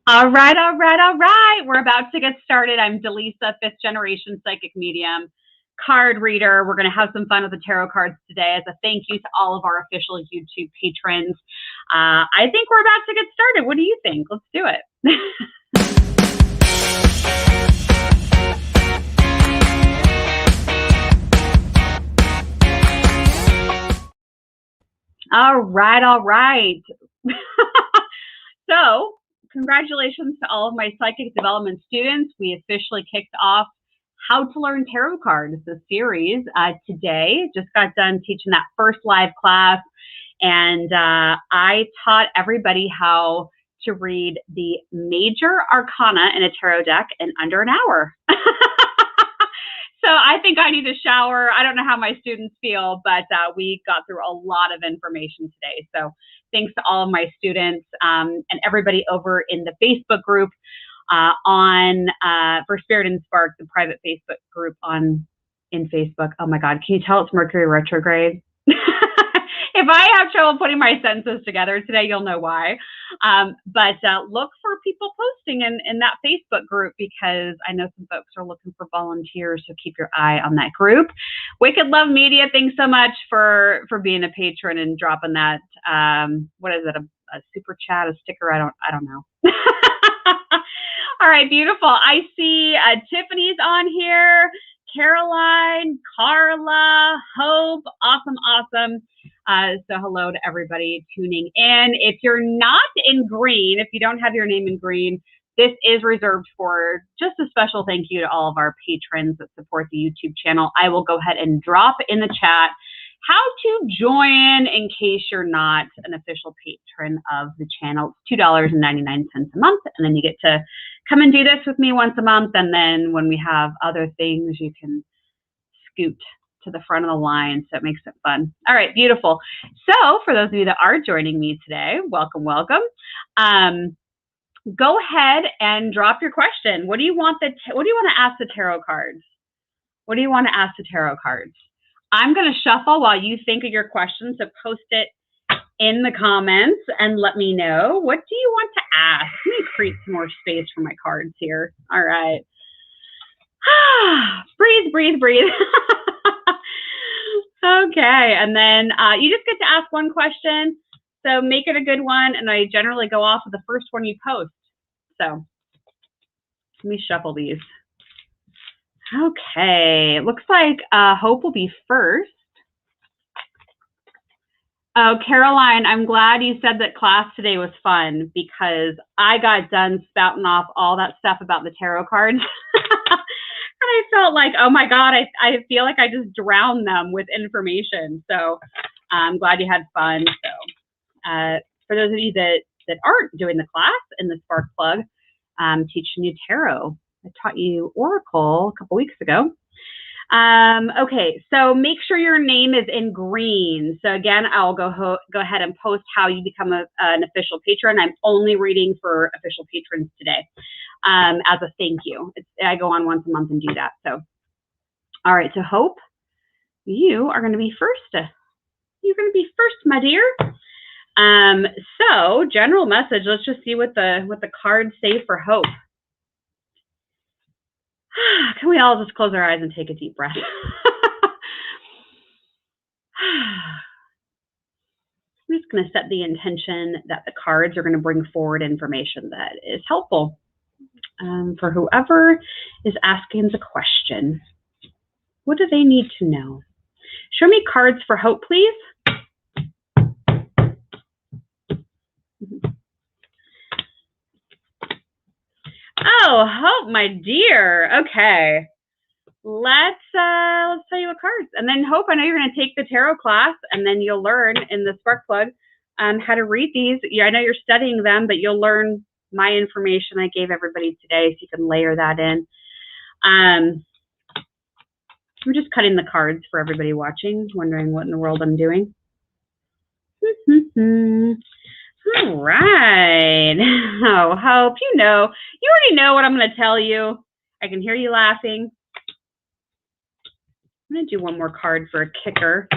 All right, all right, all right. We're about to get started. I'm Dallisa, 5th generation psychic medium, card reader. We're going to have some fun with the tarot cards today as a thank you to all of our official YouTube patrons. I think we're about to get started. What do you think? Let's do it. All right, all right. So, congratulations to all of my psychic development students. We officially kicked off How to Learn Tarot Cards, the series today. Just got done teaching that first live class, and I taught everybody how to read the major arcana in a tarot deck in under an hour. So I think I need a shower. I don't know how my students feel, but we got through a lot of information today. So thanks to all of my students and everybody over in the Facebook group for Spirit and Spark, the private Facebook group in Facebook. Oh my God, can you tell it's Mercury retrograde? If I have trouble putting my sentences together today, you'll know why. But look for people posting in that Facebook group because I know some folks are looking for volunteers, so keep your eye on that group. Wicked Love Media, thanks so much for being a patron and dropping that. What is it? A super chat, a sticker? I don't know. All right, beautiful. I see Tiffany's on here. Caroline, Carla, Hope, awesome. So hello to everybody tuning in. If you're not in green, if you don't have your name in green, this is reserved for just a special thank you to all of our patrons that support the YouTube channel. I will go ahead and drop in the chat how to join in case you're not an official patron of the channel. It's $2.99 a month, and then you get to come and do this with me once a month, and then when we have other things, you can scoot to the front of the line, so it makes it fun. All right, beautiful. So for those of you that are joining me today, welcome. Go ahead and drop your question. What do you want to ask the tarot cards? What do you want to ask the tarot cards? I'm going to shuffle while you think of your question, so post it in the comments and let me know. What do you want to ask? Let me create some more space for my cards here. All right. Breathe. Okay, and then you just get to ask one question, so make it a good one, and I generally go off of the first one you post. So let me shuffle these. Okay, it looks like Hope will be first. Oh, Caroline, I'm glad you said that class today was fun because I got done spouting off all that stuff about the tarot cards. I felt like, oh my God, I feel like I just drowned them with information. So I'm glad you had fun. So for those of you that aren't doing the class in the Spark Plug, I'm teaching you tarot. I taught you Oracle a couple weeks ago. Okay, so make sure your name is in green. So again, I'll go ahead and post how you become an official patron. I'm only reading for official patrons today as a thank you. I go on once a month and do that. So, all right, so Hope, you are going to be first. You're going to be first, my dear. So general message. Let's just see what the cards say for Hope. Can we all just close our eyes and take a deep breath? I'm just going to set the intention that the cards are going to bring forward information that is helpful for whoever is asking the question. What do they need to know? Show me cards for Hope, please. Oh, Hope, my dear. Okay. Let's tell you what cards. And then Hope, I know you're going to take the tarot class, and then you'll learn in the Spark Plug how to read these. Yeah, I know you're studying them, but you'll learn my information I gave everybody today, so you can layer that in. I'm just cutting the cards for everybody watching, wondering what in the world I'm doing. All right. Oh, Hope, you already know what I'm going to tell you. I can hear you laughing. I'm going to do one more card for a kicker.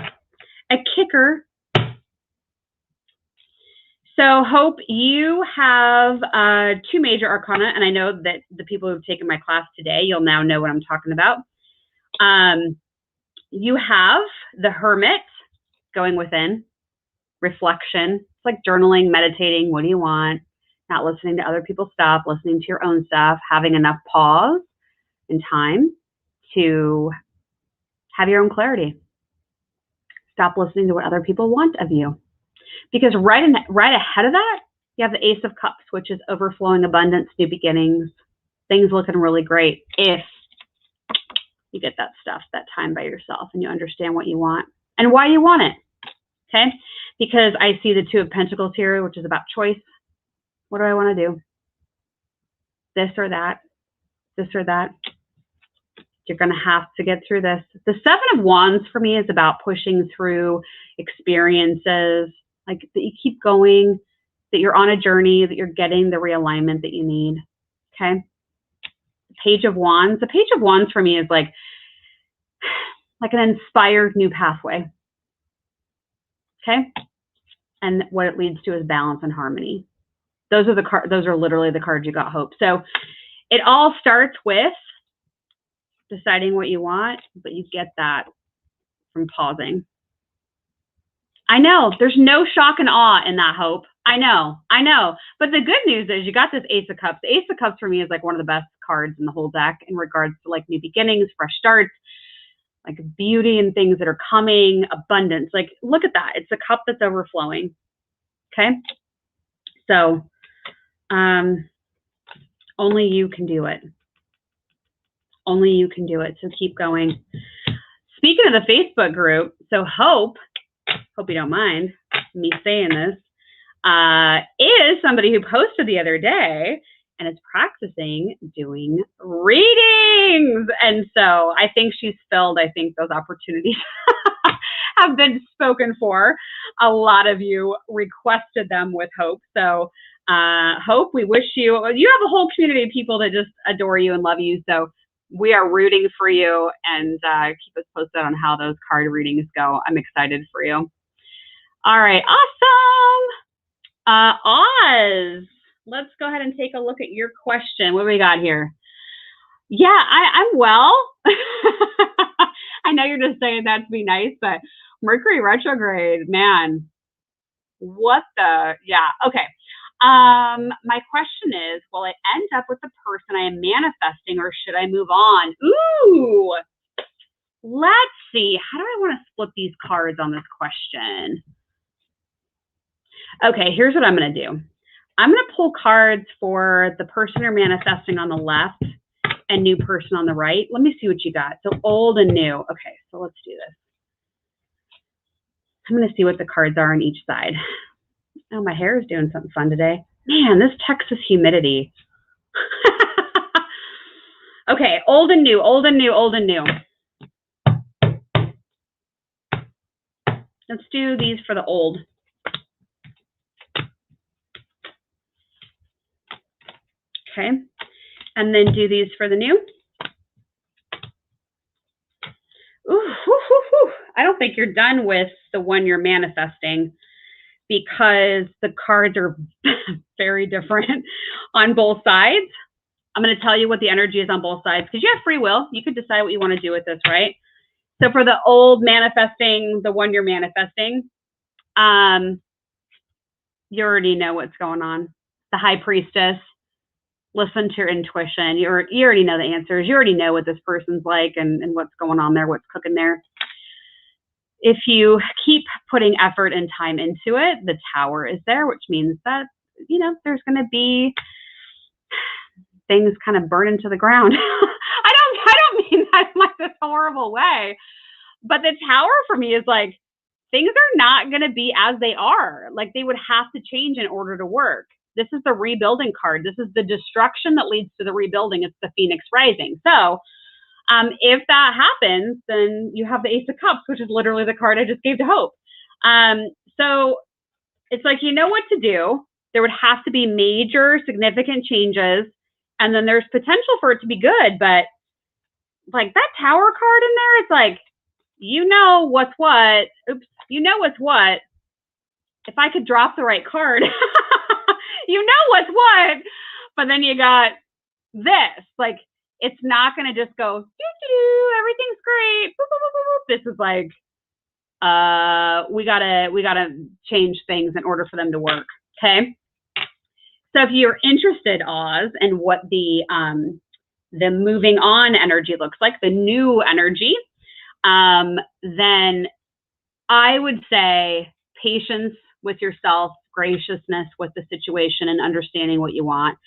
A kicker. So Hope, you have 2 major arcana, and I know that the people who've taken my class today, you'll now know what I'm talking about. You have the Hermit, going within, reflection. It's like journaling, meditating. What do you want? Not listening to other people's stuff, listening to your own stuff, having enough pause and time to have your own clarity. Stop listening to what other people want of you. Because right ahead of that, you have the Ace of Cups, which is overflowing abundance, new beginnings, things looking really great if you get that stuff, that time by yourself, and you understand what you want and why you want it, okay? Because I see the Two of Pentacles here, which is about choice. What do I want to do? This or that, this or that. You're going to have to get through this. The Seven of Wands for me is about pushing through experiences, like that you keep going, that you're on a journey, that you're getting the realignment that you need, okay? The Page of Wands. The Page of Wands for me is like an inspired new pathway, okay? And what it leads to is balance and harmony. Those are literally the cards you got, Hope. So it all starts with deciding what you want, but you get that from pausing. I know, there's no shock and awe in that, Hope. I know. But the good news is you got this Ace of Cups. The Ace of Cups for me is like one of the best cards in the whole deck in regards to like new beginnings, fresh starts, like beauty and things that are coming, abundance. Like, look at that. It's a cup that's overflowing. Okay. So, only you can do it. Only you can do it. So keep going. Speaking of the Facebook group, so Hope you don't mind me saying this, is somebody who posted the other day and is practicing doing readings. And so I think she's filled, I think those opportunities have been spoken for. A lot of you requested them with Hope. So Hope, we wish you have a whole community of people that just adore you and love you. So we are rooting for you, and keep us posted on how those card readings go. I'm excited for you. All right, awesome. Oz, let's go ahead and take a look at your question. What do we got here? Yeah, I'm well. I know you're just saying that to be nice, but Mercury retrograde, man, what the, yeah, okay. My question is, will I end up with the person I am manifesting, or should I move on? Ooh, let's see. How do I want to split these cards on this question? Okay, here's what I'm going to do. I'm going to pull cards for the person you're manifesting on the left and new person on the right. Let me see what you got. So old and new. Okay, so let's do this. I'm going to see what the cards are on each side. Oh, my hair is doing something fun today. Man, this Texas humidity. Okay, old and new, old and new, old and new. Let's do these for the old. Okay, and then do these for the new. Ooh, I don't think you're done with the one you're manifesting, because the cards are very different on both sides. I'm going to tell you what the energy is on both sides, because you have free will. You could decide what you want to do with this, right? So for the old manifesting, the one you're manifesting, you already know what's going on. The High Priestess, listen to your intuition. You already know the answers. You already know what this person's like and what's going on there, what's cooking there. If you keep putting effort and time into it, the Tower is there, which means that, you know, there's going to be things kind of burning to the ground. I don't mean that in like this horrible way, but the Tower for me is like, things are not going to be as they are. Like, they would have to change in order to work. This is the rebuilding card. This is the destruction that leads to the rebuilding. It's the Phoenix Rising. So if that happens, then you have the Ace of Cups, which is literally the card I just gave to Hope. So it's like, you know what to do. There would have to be major, significant changes, and then there's potential for it to be good. But like that Tower card in there, it's like, you know what's what. Oops, you know what's what. if I could drop the right card, you know what's what. But then you got this. Like, it's not going to just go, everything's great. Boop, boop, boop, boop. This is like, we gotta change things in order for them to work. Okay. So if you're interested, Oz, in what the moving on energy looks like, the new energy, then I would say patience with yourself, graciousness with the situation, and understanding what you want.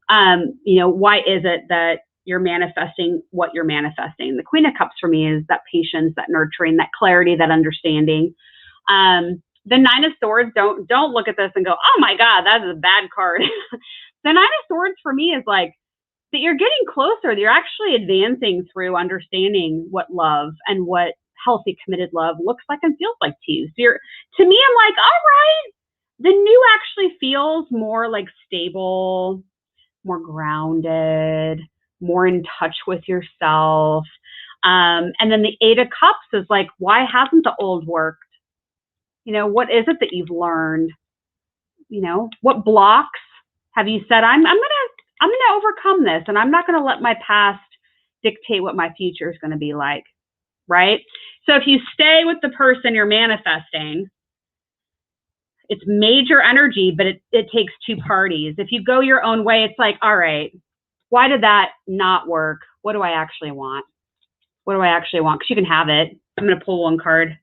Why is it that you're manifesting what you're manifesting? The Queen of Cups for me is that patience, that nurturing, that clarity, that understanding. The Nine of Swords, don't look at this and go, oh my God, that is a bad card. The Nine of Swords for me is like that you're getting closer. You're actually advancing through understanding what love and what healthy, committed love looks like and feels like to you. So to me, I'm like, all right, the new actually feels more like stable, more grounded, more in touch with yourself. And then the Eight of Cups is like, why hasn't the old worked? What is it that you've learned? What blocks have you said, I'm gonna overcome this, and I'm not gonna let my past dictate what my future is gonna be like, right? So if you stay with the person you're manifesting, it's major energy, but it takes two parties. If you go your own way, it's like, all right, why did that not work? What do I actually want? What do I actually want? Because you can have it. I'm going to pull one card.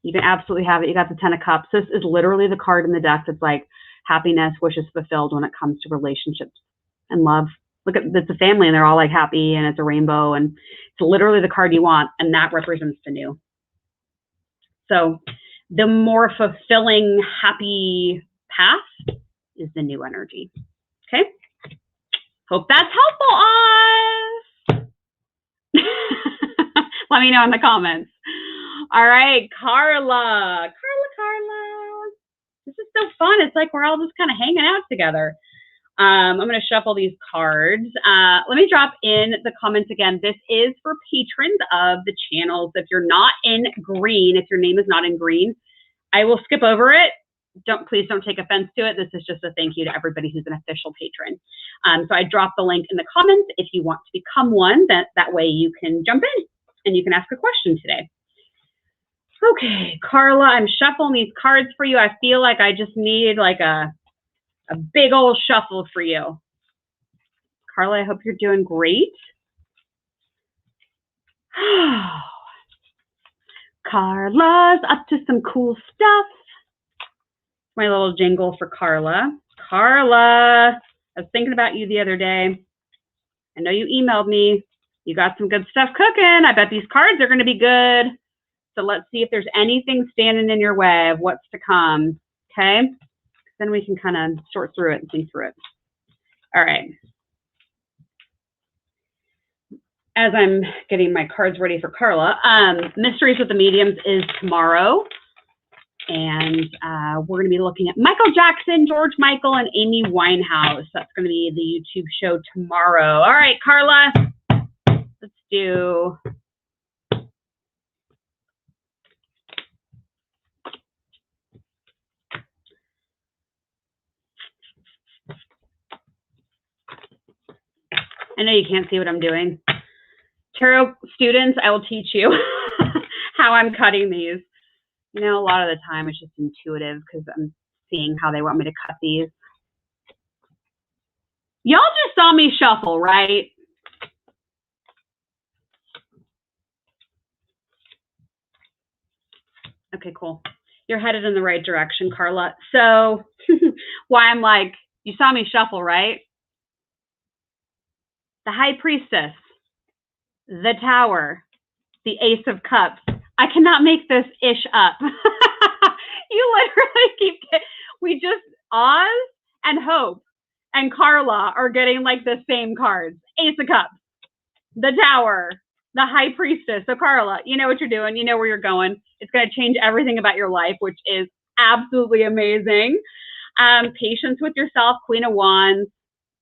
You can absolutely have it. You got the Ten of Cups. This is literally the card in the deck that's like happiness, wishes fulfilled when it comes to relationships and love. Look at, it's a family and they're all like happy and it's a rainbow and it's literally the card you want, and that represents the new. So the more fulfilling, happy path is the new energy. Okay. Hope that's helpful, Oz. Let me know in the comments. All right, Carla. This is so fun. It's like we're all just kind of hanging out together. I'm going to shuffle these cards. Let me drop in the comments again. This is for patrons of the channel. So if you're not in green, if your name is not in green, I will skip over it. Please don't take offense to it. This is just a thank you to everybody who's an official patron. So I dropped the link in the comments if you want to become one. That way you can jump in and you can ask a question today. Okay, Carla, I'm shuffling these cards for you. I feel like I just need like a big old shuffle for you. Carla, I hope you're doing great. Carla's up to some cool stuff. My little jingle for Carla. Carla, I was thinking about you the other day. I know you emailed me. You got some good stuff cooking. I bet these cards are going to be good. So let's see if there's anything standing in your way of what's to come. Okay? Then we can kind of sort through it and think through it. All right. As I'm getting my cards ready for Carla, Mysteries with the Mediums is tomorrow. And we're going to be looking at Michael Jackson, George Michael, and Amy Winehouse. That's going to be the YouTube show tomorrow. All right, Carla, let's do... I know you can't see what I'm doing. Tarot students, I will teach you how I'm cutting these. A lot of the time it's just intuitive because I'm seeing how they want me to cut these. Y'all just saw me shuffle, right? Okay, cool. You're headed in the right direction, Carla. So why I'm like, you saw me shuffle, right? The High Priestess, the Tower, the Ace of Cups. I cannot make this ish up. You literally we just, Oz and Hope and Carla are getting like the same cards. Ace of Cups, the Tower, the High Priestess. So Carla, you know what you're doing. You know where you're going. It's going to change everything about your life, which is absolutely amazing. Patience with yourself, Queen of Wands.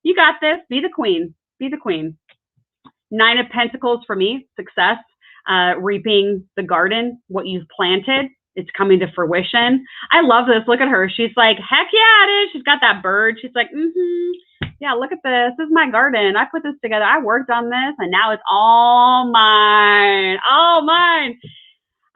You got this. Be the queen. Be the queen. Nine of Pentacles for me, success, reaping the garden, what you've planted. it's coming to fruition. I love this. Look at her. She's like, heck yeah, it is. She's got that bird. She's like, yeah, look at this. This is my garden. I put this together. I worked on this, and now it's all mine. All mine.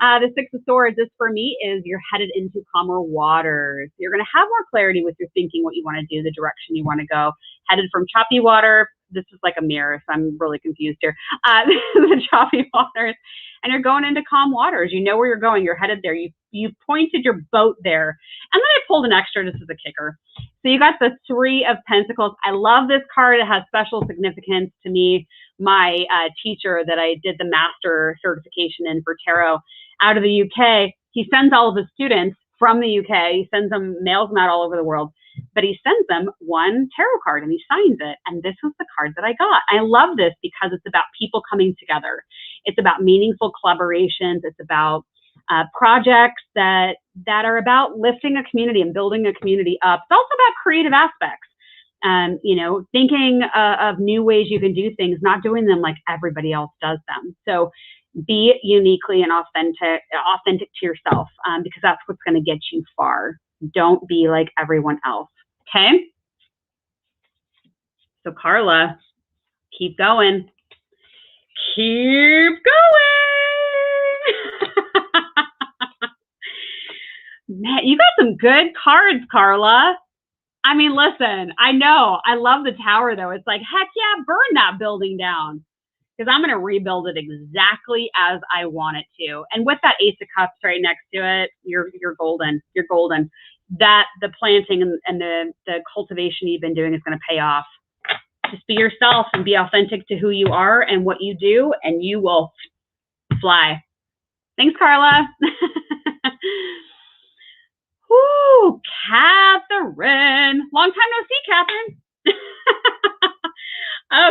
The Six of Swords, this for me is you're headed into calmer waters. You're going to have more clarity with your thinking, what you want to do, the direction you want to go. Headed from choppy water. This is like a mirror, so I'm really confused here. The choppy waters. And you're going into calm waters. You know where you're going. You're headed there. You pointed your boat there. And then I pulled an extra. This is a kicker. So you got the Three of Pentacles. I love this card. It has special significance to me. My teacher that I did the master certification in for tarot out of the UK, he sends all of his students from the UK. He sends them, mails them out all over the world. But he sends them one tarot card and he signs it. And this was the card that I got. I love this because it's about people coming together. It's about meaningful collaborations. It's about projects that are about lifting a community and building a community up. It's also about creative aspects. You know, thinking of new ways you can do things, not doing them like everybody else does them. So be uniquely and authentic to yourself, because that's what's going to get you far. Don't be like everyone else. Okay. So Carla, keep going. Keep going. Man, you got some good cards, Carla. I mean, listen, I know. I love the tower, though. It's like, heck yeah, burn that building down. Because I'm going to rebuild it exactly as I want it to. And with that Ace of Cups right next to it, you're golden. You're golden. That the planting and the cultivation you've been doing is going to pay off. Just be yourself and be authentic to who you are and what you do, and you will fly. Thanks, Carla. Whoo, Catherine. Long time no see, Catherine.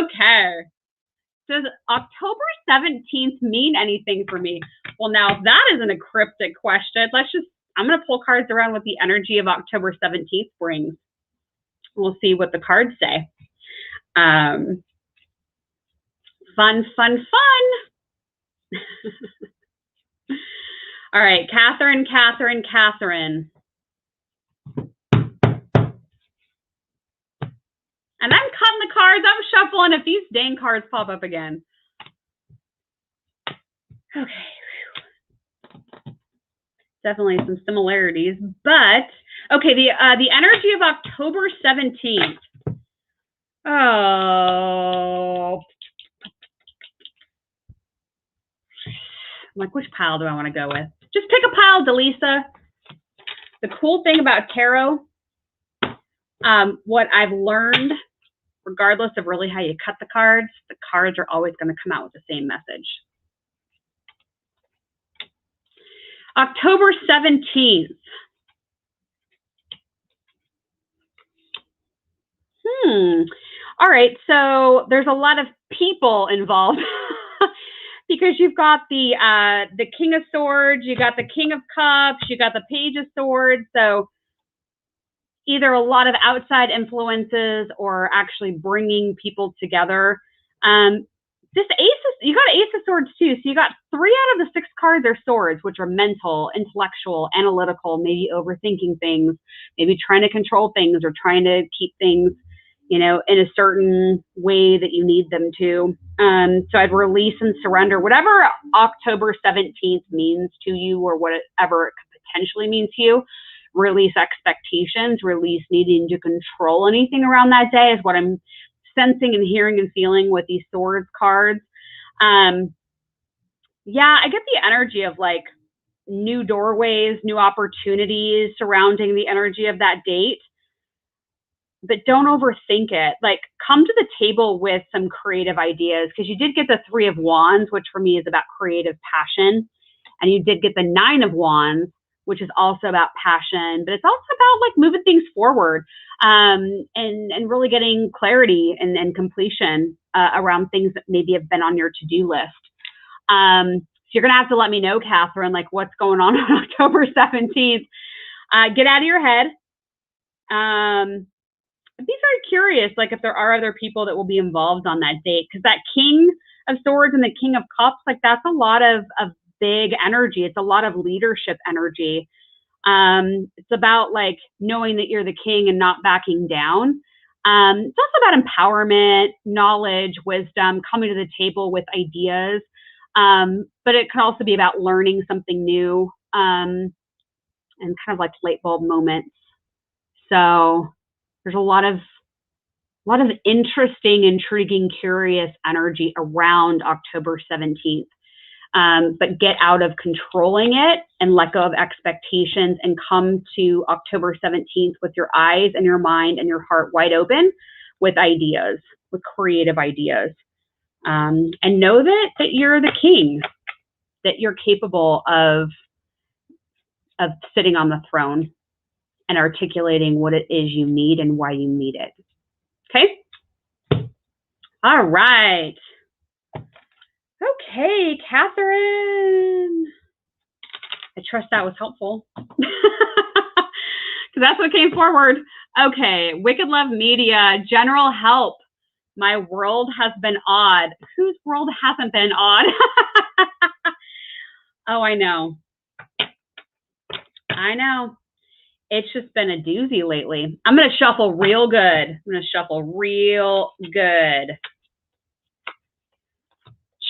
Okay. Does October 17th mean anything for me? Well, now if that isn't a cryptic question, I'm going to pull cards around what the energy of October 17th brings. We'll see what the cards say. Fun, fun, fun. All right, Catherine. And I'm cutting the cards. I'm shuffling if these dang cards pop up again. Okay. Definitely some similarities, but okay. The energy of October 17th. Oh, I'm like, which pile do I want to go with? Just pick a pile, Dallisa. The cool thing about tarot, what I've learned, regardless of really how you cut the cards are always going to come out with the same message. October 17th. All right, so there's a lot of people involved because you've got the King of Swords, you got the King of Cups, you got the Page of Swords. So either a lot of outside influences or actually bringing people together. This you got Ace of Swords too. So you got 3 out of the 6 cards are swords, which are mental, intellectual, analytical, maybe overthinking things, maybe trying to control things or trying to keep things, you know, in a certain way that you need them to. So I'd release and surrender, whatever October 17th means to you or whatever it could potentially mean to you. Release expectations, release needing to control anything around that day is what I'm sensing and hearing and feeling with these swords cards. Yeah, I get the energy of like new doorways, new opportunities surrounding the energy of that date. But don't overthink it. Like, come to the table with some creative ideas, because you did get the 3 of Wands, which for me is about creative passion. And you did get the 9 of Wands, which is also about passion, but it's also about like moving things forward, and really getting clarity and completion around things that maybe have been on your to-do list. So you're going to have to let me know, Catherine, like what's going on October 17th. Get out of your head. I'd be very curious, like if there are other people that will be involved on that date, because that King of Swords and the King of Cups, like that's a lot of big energy. It's a lot of leadership energy. It's about like knowing that you're the king and not backing down. It's also about empowerment, knowledge, wisdom, coming to the table with ideas. But it can also be about learning something new, and kind of like light bulb moments. So there's a lot of interesting, intriguing, curious energy around October 17th. But get out of controlling it and let go of expectations and come to October 17th with your eyes and your mind and your heart wide open with ideas, with creative ideas. And know that you're the king, that you're capable of sitting on the throne and articulating what it is you need and why you need it. Okay? All right. Okay, Catherine. I trust that was helpful. Because that's what came forward. Okay, Wicked Love Media, general help. My world has been odd. Whose world hasn't been odd? Oh, I know. I know. It's just been a doozy lately. I'm going to shuffle real good. I'm going to shuffle real good.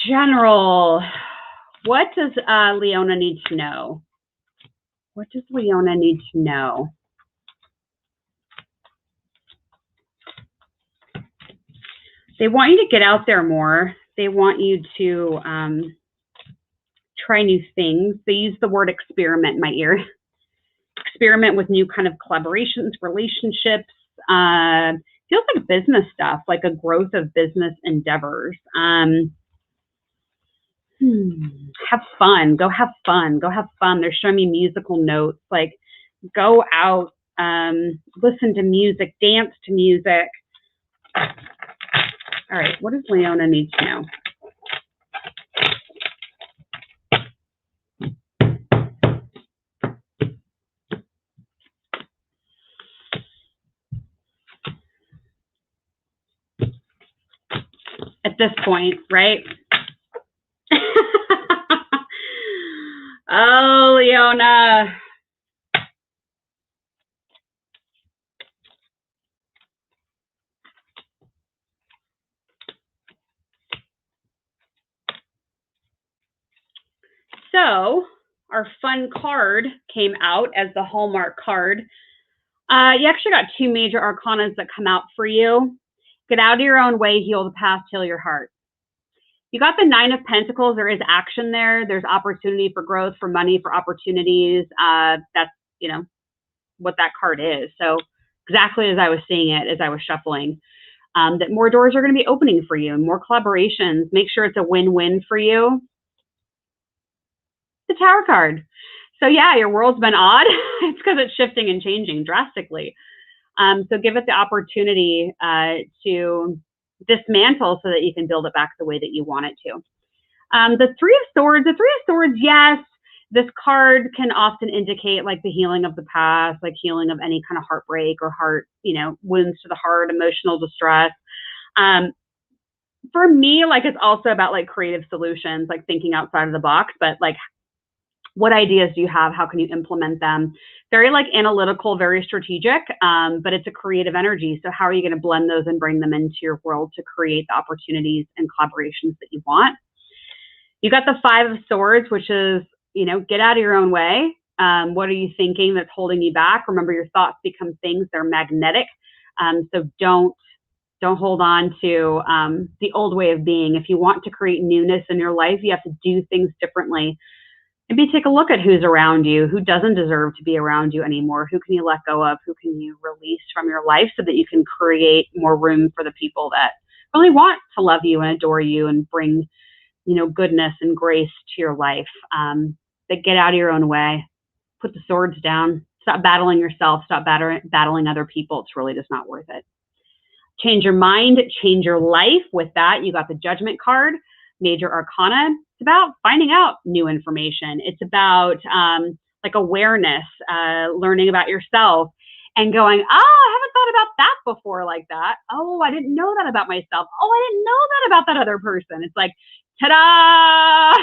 General, what does Leona need to know? What does Leona need to know? They want you to get out there more. They want you to try new things. They use the word experiment in my ear. Experiment with new kind of collaborations, relationships. Feels like business stuff, like a growth of business endeavors. Have fun. Go have fun. Go have fun. They're showing me musical notes. Like, go out, listen to music, dance to music. All right. What does Leona need to know? At this point, right? Oh, Leona. So our fun card came out as the Hallmark card. You actually got two major arcanas that come out for you. Get out of your own way, heal the past, heal your heart. You got the Nine of Pentacles. There is action there. There's opportunity for growth, for money, for opportunities. That's, you know, what that card is. So exactly as I was seeing it, as I was shuffling, that more doors are going to be opening for you, more collaborations. Make sure it's a win-win for you. The Tower card. So yeah, your world's been odd. It's because it's shifting and changing drastically. So give it the opportunity to dismantle so that you can build it back the way that you want it to. The Three of Swords, yes, this card can often indicate like the healing of the past, like healing of any kind of heartbreak or heart, you know, wounds to the heart, emotional distress. For me, like it's also about like creative solutions, like thinking outside of the box, but like what ideas do you have? How can you implement them? Very like analytical, very strategic, but it's a creative energy. So how are you going to blend those and bring them into your world to create the opportunities and collaborations that you want? You got the Five of Swords, which is, you know, get out of your own way. What are you thinking that's holding you back? Remember, your thoughts become things. They're magnetic. So don't hold on to the old way of being. If you want to create newness in your life, you have to do things differently. Maybe take a look at who's around you, who doesn't deserve to be around you anymore, who can you let go of, who can you release from your life so that you can create more room for the people that really want to love you and adore you and bring, you know, goodness and grace to your life. But get out of your own way, put the swords down, stop battling yourself, stop battling other people. It's really just not worth it. Change your mind, change your life. With that, you got the Judgment card, major arcana. It's about finding out new information. It's about like awareness, learning about yourself and going, oh, I haven't thought about that before like that. Oh, I didn't know that about myself. Oh, I didn't know that about that other person. It's like, ta-da!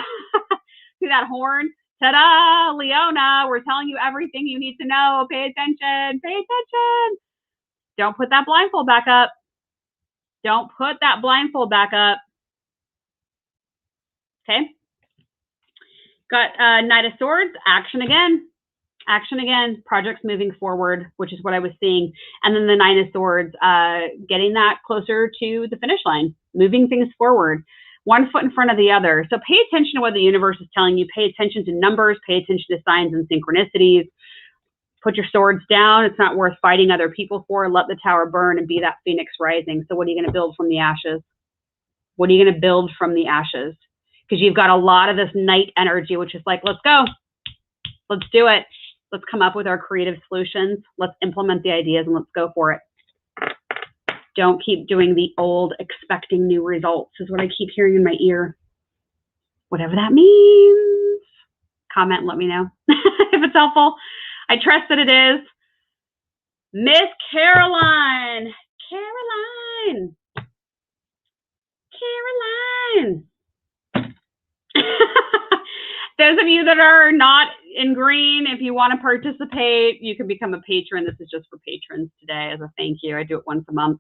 See that horn? Ta-da, Leona, we're telling you everything you need to know. Pay attention, pay attention. Don't put that blindfold back up. Don't put that blindfold back up. Okay. Got Knight of Swords, action again. Action again, projects moving forward, which is what I was seeing. And then the Nine of Swords, getting that closer to the finish line, moving things forward, one foot in front of the other. So pay attention to what the universe is telling you. Pay attention to numbers, pay attention to signs and synchronicities. Put your swords down. It's not worth fighting other people for. Let the tower burn and be that phoenix rising. So what are you going to build from the ashes? What are you going to build from the ashes? Because you've got a lot of this night energy, which is like, let's go. Let's do it. Let's come up with our creative solutions. Let's implement the ideas and let's go for it. Don't keep doing the old, expecting new results, is what I keep hearing in my ear. Whatever that means. Comment and let me know if it's helpful. I trust that it is. Miss Caroline. Caroline. Caroline. Those of you that are not in green, if you want to participate, you can become a patron. This is just for patrons today as a thank you. I do it once a month.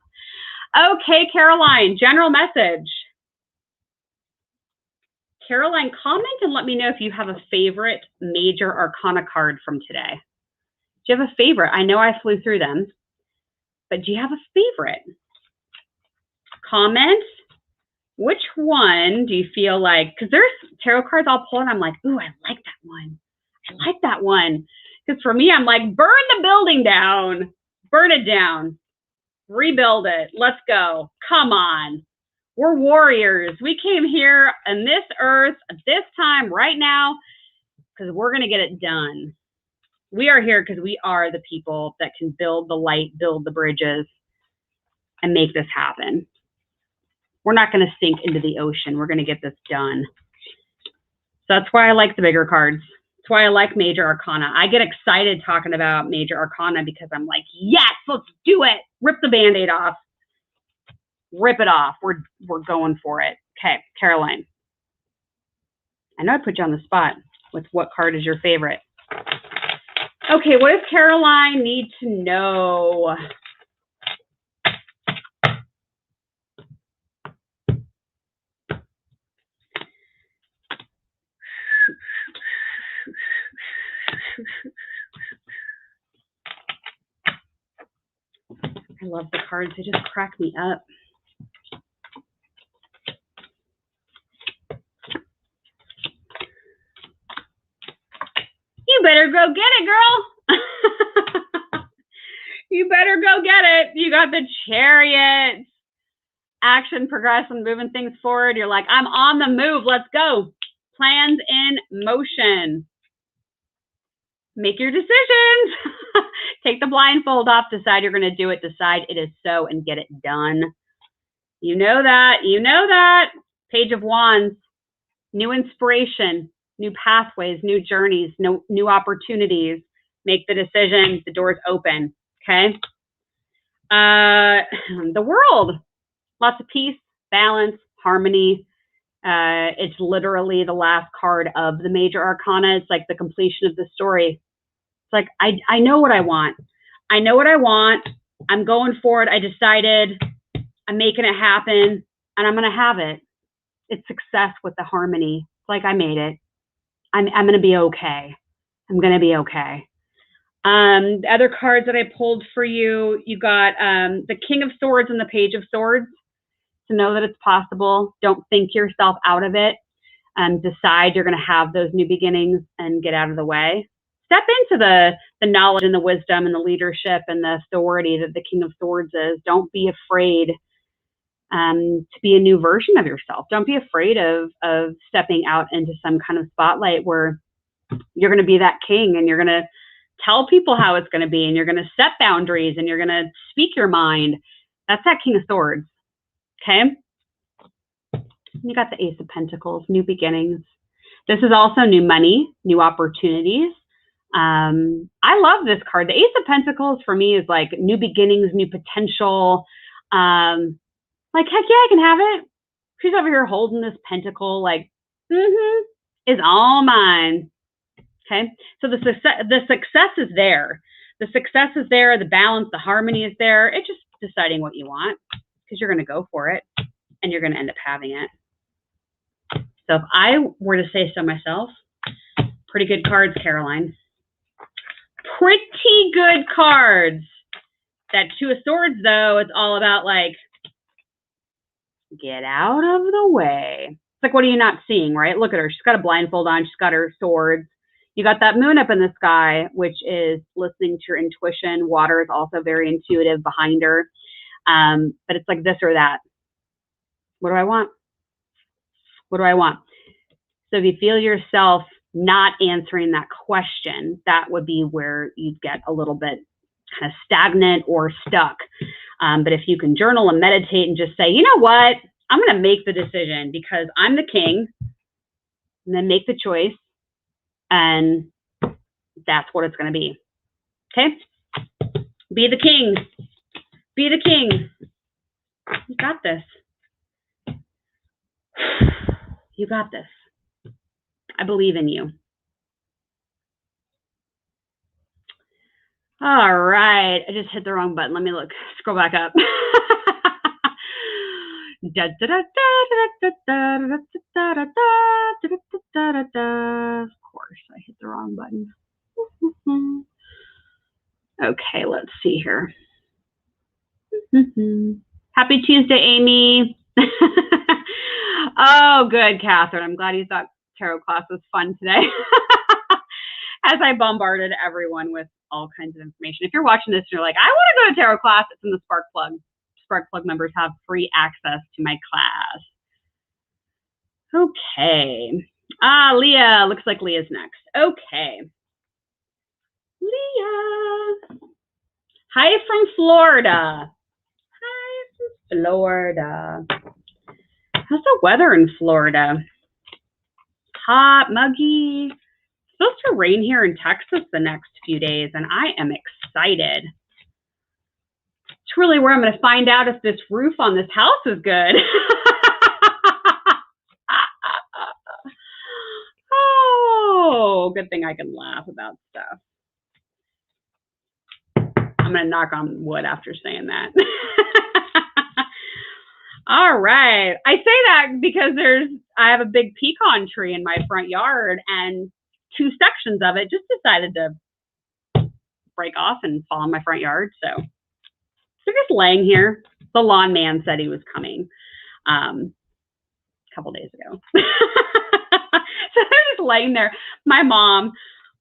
Okay, Caroline, general message. Caroline, comment and let me know if you have a favorite major arcana card from today. Do you have a favorite? I know I flew through them, but do you have a favorite? Comment. Which one do you feel like, because there's tarot cards I'll pull and I'm like, ooh, I like that one. I like that one. Because for me, I'm like, burn the building down. Burn it down. Rebuild it. Let's go. Come on. We're warriors. We came here on this earth at this time right now because we're going to get it done. We are here because we are the people that can build the light, build the bridges, and make this happen. We're not going to sink into the ocean. We're going to get this done. So that's why I like the bigger cards. That's why I like major arcana. I get excited talking about major arcana because I'm like, yes, let's do it. Rip the Band-Aid off. Rip it off. We're going for it. Okay, Caroline. I know I put you on the spot with what card is your favorite. Okay, what does Caroline need to know? I love the cards. They just crack me up. You better go get it, girl. You better go get it. You got the Chariot. Action, progression, moving things forward. You're like, I'm on the move. Let's go. Plans in motion. Make your decisions. Take the blindfold off. Decide you're going to do it. Decide it is so and get it done. You know that. You know that. Page of Wands. New inspiration. New pathways. New journeys. New opportunities. Make the decision. The door's open. Okay. The World. Lots of peace, balance, harmony. It's literally the last card of the major arcana. It's like the completion of the story. It's like, I know what I want. I know what I want. I'm going for it. I decided. I'm making it happen. And I'm going to have it. It's success with the harmony. It's like, I made it. I'm going to be okay. I'm going to be okay. The other cards that I pulled for you, you got the King of Swords and the Page of Swords. To know that it's possible. Don't think yourself out of it. Decide you're going to have those new beginnings and get out of the way. Step into the knowledge and the wisdom and the leadership and the authority that the King of Swords is. Don't be afraid to be a new version of yourself. Don't be afraid of stepping out into some kind of spotlight where you're going to be that king and you're going to tell people how it's going to be and you're going to set boundaries and you're going to speak your mind. That's that King of Swords. Okay. You got the Ace of Pentacles, new beginnings. This is also new money, new opportunities. I love this card. The Ace of Pentacles for me is like new beginnings, new potential. Like, heck yeah, I can have it. She's over here holding this pentacle like, is all mine. Okay, so the success is there. The success is there. The balance, the harmony is there. It's just deciding what you want, because you're going to go for it and you're going to end up having it. So if I were to say so myself, pretty good cards, Caroline. Pretty good cards. That Two of Swords, though, it's all about like, get out of the way. It's like, what are you not seeing, right? Look at her. She's got a blindfold on. She's got her swords. You got that moon up in the sky, which is listening to your intuition. Water is also very intuitive behind her. But it's like this or that. What do I want? What do I want? So if you feel yourself not answering that question, that would be where you get a little bit kind of stagnant or stuck. But if you can journal and meditate and just say, you know what? I'm going to make the decision because I'm the king, and then make the choice. And that's what it's going to be. Okay? Be the king. Be the king. You got this. You got this. I believe in you. All right. I just hit the wrong button. Let me look. Scroll back up. Of course, I hit the wrong button. Okay, let's see here. Happy Tuesday, Amy. Oh, good, Catherine. I'm glad you thought tarot class was fun today. As I bombarded everyone with all kinds of information. If you're watching this and you're like, I want to go to tarot class, it's in the Spark Plug. Spark Plug members have free access to my class. Okay. Leah. Looks like Leah's next. Okay. Leah. Hi from Florida. Hi from Florida. How's the weather in Florida? Hot, muggy. It's supposed to rain here in Texas the next few days, and I am excited. It's really where I'm going to find out if this roof on this house is good. Oh, good thing I can laugh about stuff. I'm going to knock on wood after saying that. All right. I say that because I have a big pecan tree in my front yard, and 2 sections of it just decided to break off and fall in my front yard. So they're just laying here. The lawn man said he was coming a couple days ago. So they're just laying there. My mom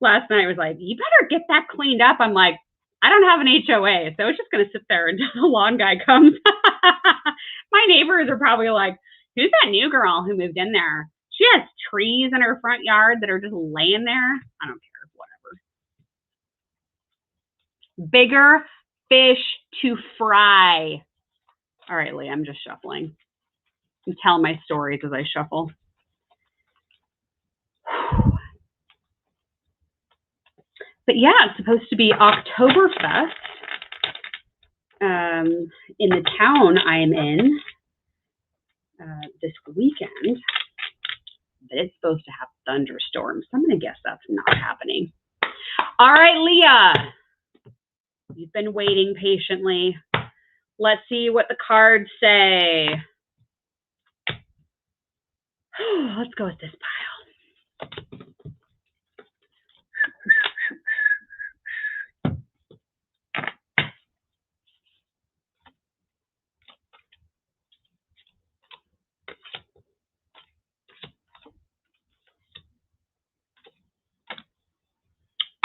last night was like, you better get that cleaned up. I'm like, I don't have an HOA, so it's just going to sit there until the lawn guy comes. My neighbors are probably like, who's that new girl who moved in there? She has trees in her front yard that are just laying there. I don't care, whatever. Bigger fish to fry. All right, Lee, I'm just shuffling. I'm telling my stories as I shuffle. But yeah, it's supposed to be Oktoberfest in the town I am in this weekend. But it's supposed to have thunderstorms. So I'm going to guess that's not happening. All right, Leah. You've been waiting patiently. Let's see what the cards say. Let's go with this pile.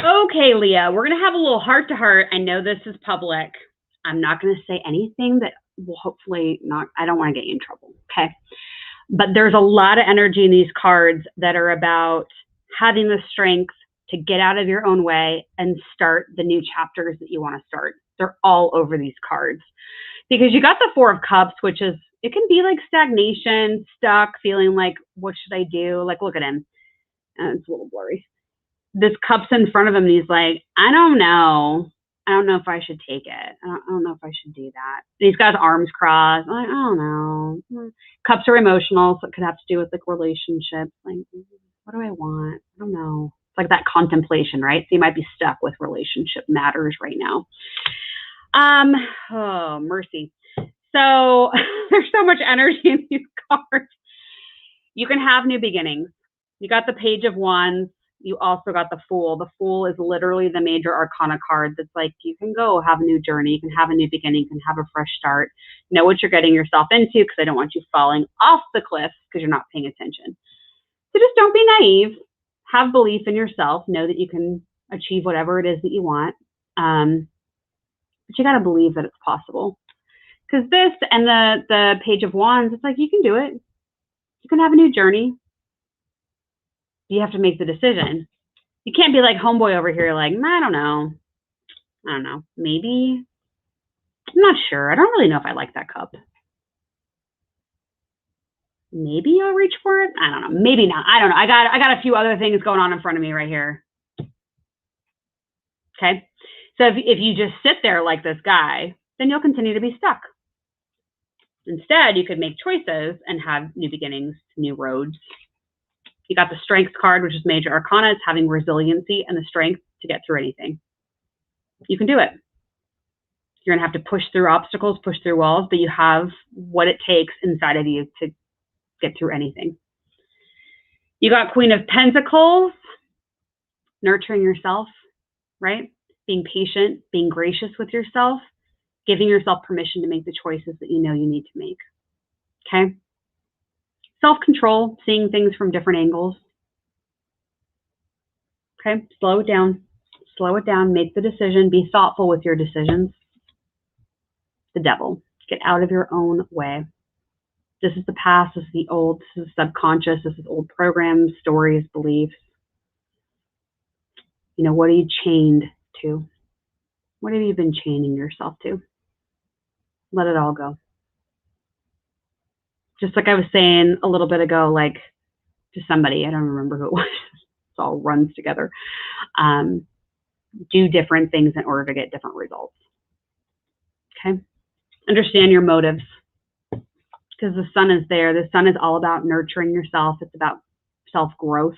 Okay, Leah, we're going to have a little heart-to-heart. I know this is public. I'm not going to say anything that will hopefully not, I don't want to get you in trouble, okay? But there's a lot of energy in these cards that are about having the strength to get out of your own way and start the new chapters that you want to start. They're all over these cards. Because you got the 4 of Cups, which is, it can be like stagnation, stuck, feeling like, what should I do? Like, look at him. It's a little blurry. This cup's in front of him, and he's like, I don't know. I don't know if I should take it. I don't know if I should do that. And he's got his arms crossed. I'm like, I don't know. Cups are emotional, so it could have to do with like relationships. Like, What do I want? I don't know. It's like that contemplation, right? So you might be stuck with relationship matters right now. Oh, mercy. So there's so much energy in these cards. You can have new beginnings. You got the Page of Wands. You also got the Fool. The Fool is literally the major arcana card that's like, you can go have a new journey. You can have a new beginning. You can have a fresh start. Know what you're getting yourself into, because I don't want you falling off the cliff because you're not paying attention. So just don't be naive. Have belief in yourself. Know that you can achieve whatever it is that you want. But you got to believe that it's possible. Because this and the Page of Wands, it's like, you can do it. You can have a new journey. You have to make the decision. You can't be like homeboy over here, like, I don't know. Maybe. I'm not sure. I don't really know if I like that cup. Maybe I'll reach for it. I don't know. Maybe not. I don't know. I got a few other things going on in front of me right here. Okay. So if you just sit there like this guy, then you'll continue to be stuck. Instead, you could make choices and have new beginnings, new roads. You got the Strength card, which is major arcana. It's having resiliency and the strength to get through anything. You can do it. You're going to have to push through obstacles, push through walls, but you have what it takes inside of you to get through anything. You got Queen of Pentacles, nurturing yourself, right? Being patient, being gracious with yourself, giving yourself permission to make the choices that you know you need to make. Okay? Self-control, seeing things from different angles. Okay? Slow it down. Slow it down. Make the decision. Be thoughtful with your decisions. The Devil. Get out of your own way. This is the past. This is the old. This is subconscious. This is old programs, stories, beliefs. You know, what are you chained to? What have you been chaining yourself to? Let it all go. Just like I was saying a little bit ago, like to somebody, I don't remember who it was. It all runs together. Do different things in order to get different results. Okay? Understand your motives, because the sun is there. The sun is all about nurturing yourself. It's about self-growth.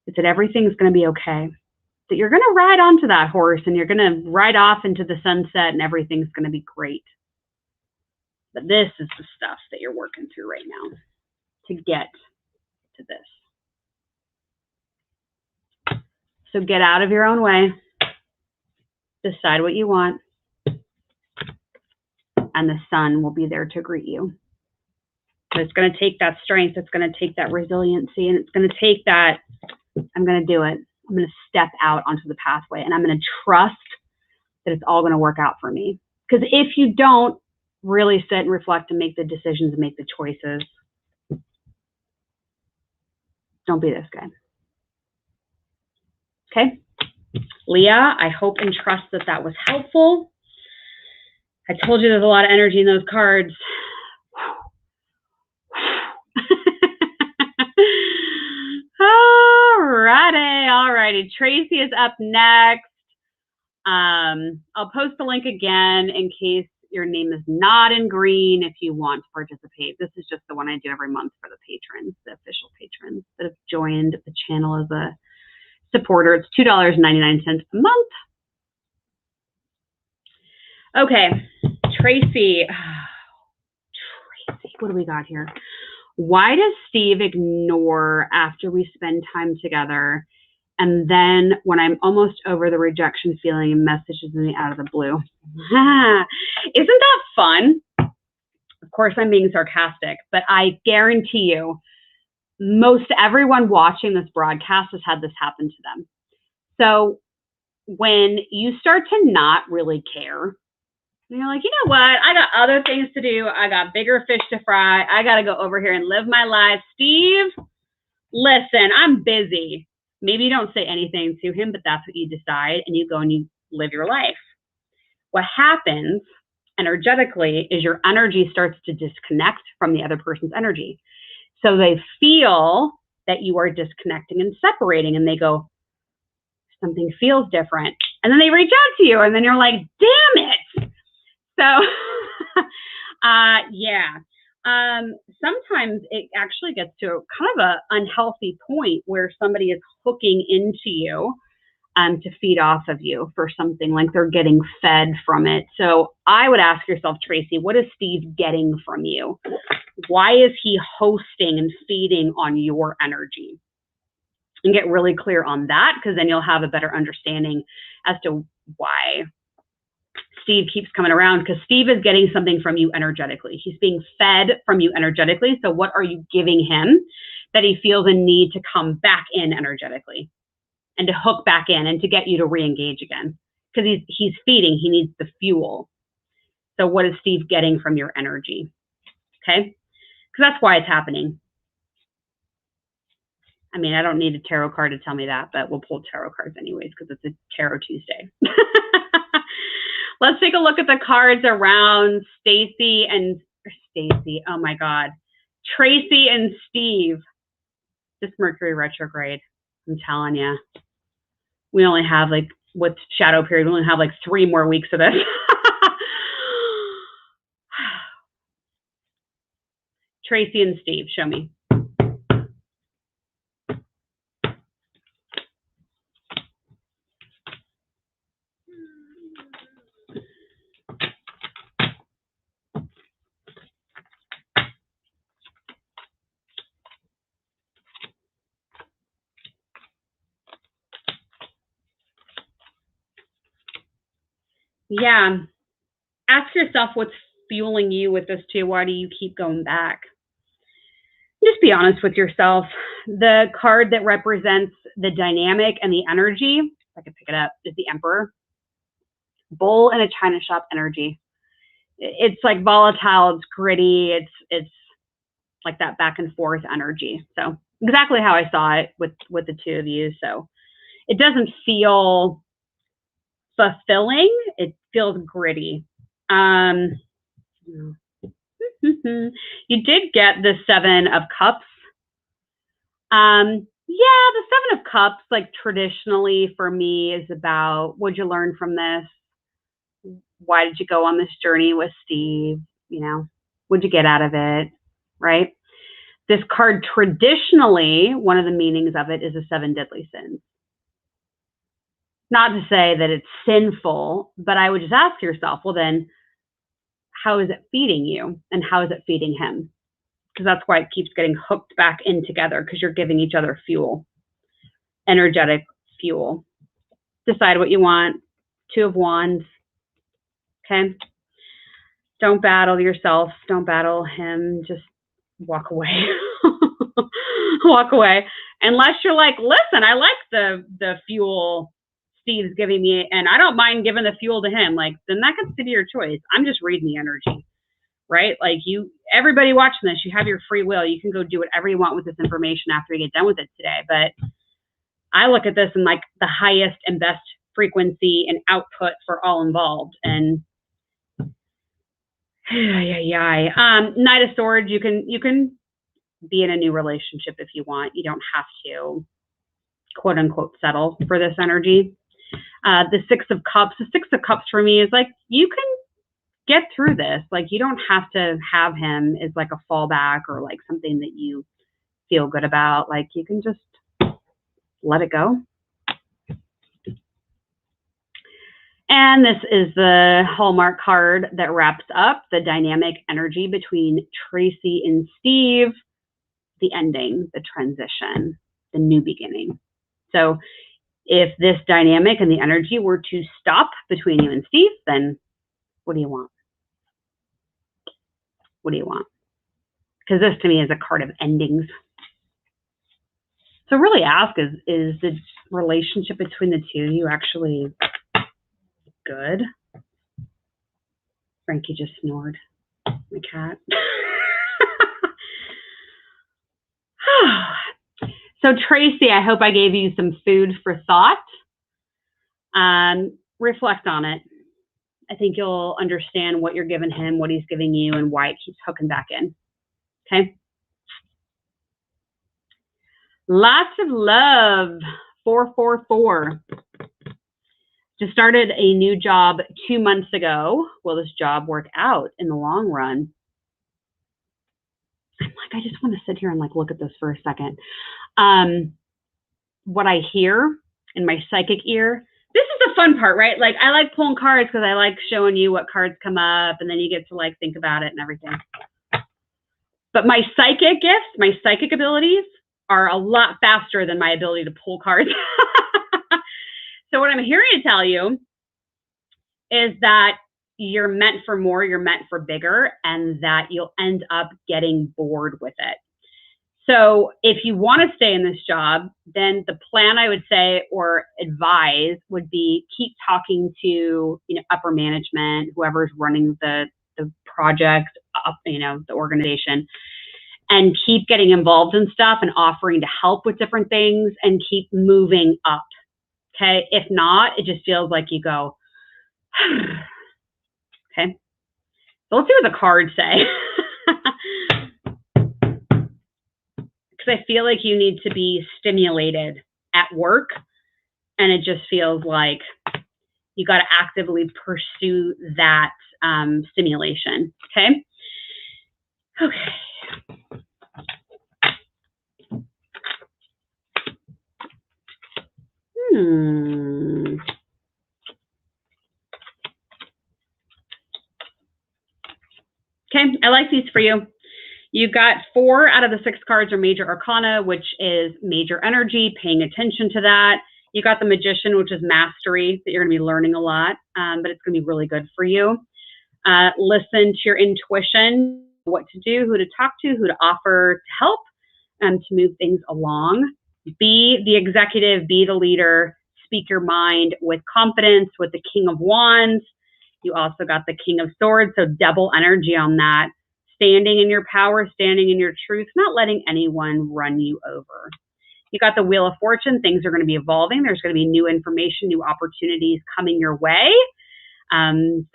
It's that everything's going to be okay. That you're going to ride onto that horse and you're going to ride off into the sunset and everything's going to be great. But this is the stuff that you're working through right now to get to this. So get out of your own way. Decide what you want. And the sun will be there to greet you. But it's going to take that strength. It's going to take that resiliency. And it's going to take that, I'm going to do it. I'm going to step out onto the pathway. And I'm going to trust that it's all going to work out for me. Because if you don't really sit and reflect and make the decisions and make the choices, don't be this guy. Okay? Leah, I hope and trust that that was helpful. I told you there's a lot of energy in those cards. Alrighty. Tracy is up next. I'll post the link again in case your name is not in green if you want to participate. This is just the one I do every month for the patrons, the official patrons that have joined the channel as a supporter. It's $2.99 a month. Okay, Tracy. Tracy, what do we got here? Why does Steve ignore after we spend time together? And then when I'm almost over the rejection feeling, he messages me out of the blue. Isn't that fun? Of course, I'm being sarcastic, but I guarantee you, most everyone watching this broadcast has had this happen to them. So when you start to not really care, and you're like, you know what? I got other things to do. I got bigger fish to fry. I got to go over here and live my life. Steve, listen, I'm busy. Maybe you don't say anything to him, but that's what you decide, and you go and you live your life. What happens energetically is your energy starts to disconnect from the other person's energy. So they feel that you are disconnecting and separating, and they go, something feels different. And then they reach out to you, and then you're like, damn it. So, yeah. Sometimes it actually gets to kind of an unhealthy point where somebody is hooking into you to feed off of you for something, like they're getting fed from it. So I would ask yourself, Tracy, what is Steve getting from you? Why is he hosting and feeding on your energy? And get really clear on that, because then you'll have a better understanding as to why Steve keeps coming around, because Steve is getting something from you energetically. He's being fed from you energetically. So what are you giving him that he feels a need to come back in energetically and to hook back in and to get you to re-engage again? Because he's feeding, he needs the fuel. So what is Steve getting from your energy? Okay, because that's why it's happening. I mean, I don't need a tarot card to tell me that, but we'll pull tarot cards anyways because it's a Tarot Tuesday. Let's take a look at the cards around Tracy and Steve. This Mercury retrograde, I'm telling you. We only have, like, with shadow period, we only have like 3 more weeks of this. Tracy and Steve, show me. Yeah. Ask yourself what's fueling you with this too. Why do you keep going back? Just be honest with yourself. The card that represents the dynamic and the energy, if I can pick it up, is the Emperor. Bull in a china shop energy. It's like volatile, it's gritty, it's like that back and forth energy. So exactly how I saw it with the two of you. So it doesn't feel fulfilling. It feels gritty. You did get the 7 of Cups. Yeah, the 7 of Cups, like traditionally for me, is about, what'd you learn from this? Why did you go on this journey with Steve? You know, what'd you get out of it? Right? This card, traditionally, one of the meanings of it is the 7 deadly sins. Not to say that it's sinful, but I would just ask yourself, well, then, how is it feeding you? And how is it feeding him? Because that's why it keeps getting hooked back in together, because you're giving each other fuel, energetic fuel. Decide what you want. 2 of Wands. Okay? Don't battle yourself. Don't battle him. Just walk away. Walk away. Unless you're like, listen, I like the fuel Steve's giving me, and I don't mind giving the fuel to him. Like, then that could be your choice. I'm just reading the energy, right? Like, everybody watching this, you have your free will. You can go do whatever you want with this information after you get done with it today. But I look at this in like the highest and best frequency and output for all involved. And Knight of Swords, you can be in a new relationship if you want. You don't have to, quote unquote, settle for this energy. The 6 of Cups. The 6 of Cups for me is like, you can get through this. Like, you don't have to have him as like a fallback or like something that you feel good about. Like, you can just let it go. And this is the Hallmark card that wraps up the dynamic energy between Tracy and Steve, the ending, the transition, the new beginning. So if this dynamic and the energy were to stop between you and Steve, then what do you want? What do you want? Because this to me is a card of endings. So really ask, is the relationship between the two of you actually good? Frankie just snored. My cat. So Tracy, I hope I gave you some food for thought. Reflect on it. I think you'll understand what you're giving him, what he's giving you, and why it keeps hooking back in. Okay? Lots of love. 444. Just started a new job 2 months ago. Will this job work out in the long run? I'm like, I just want to sit here and like look at this for a second. What I hear in my psychic ear, this is the fun part, right? Like I like pulling cards because I like showing you what cards come up and then you get to like think about it and everything. But my psychic gifts, my psychic abilities are a lot faster than my ability to pull cards. So what I'm hearing to tell you is that you're meant for more, you're meant for bigger, and that you'll end up getting bored with it. So if you want to stay in this job, then the plan I would say or advise would be keep talking to, upper management, whoever's running the project, the organization, and keep getting involved in stuff and offering to help with different things and keep moving up. Okay. If not, it just feels like you go, okay. So let's see what the cards say. Because I feel like you need to be stimulated at work. And it just feels like you got to actively pursue that stimulation. Okay. Okay. Okay, I like these for you. You got 4 out of the 6 cards are major arcana, which is major energy, paying attention to that. You got the magician, which is mastery, that you're going to be learning a lot, but it's going to be really good for you. Listen to your intuition, what to do, who to talk to, who to offer to help, to move things along. Be the executive, be the leader, speak your mind with confidence with the King of Wands. You also got the King of Swords, so double energy on that. Standing in your power, standing in your truth, not letting anyone run you over. You got the Wheel of Fortune. Things are going to be evolving. There's going to be new information, new opportunities coming your way.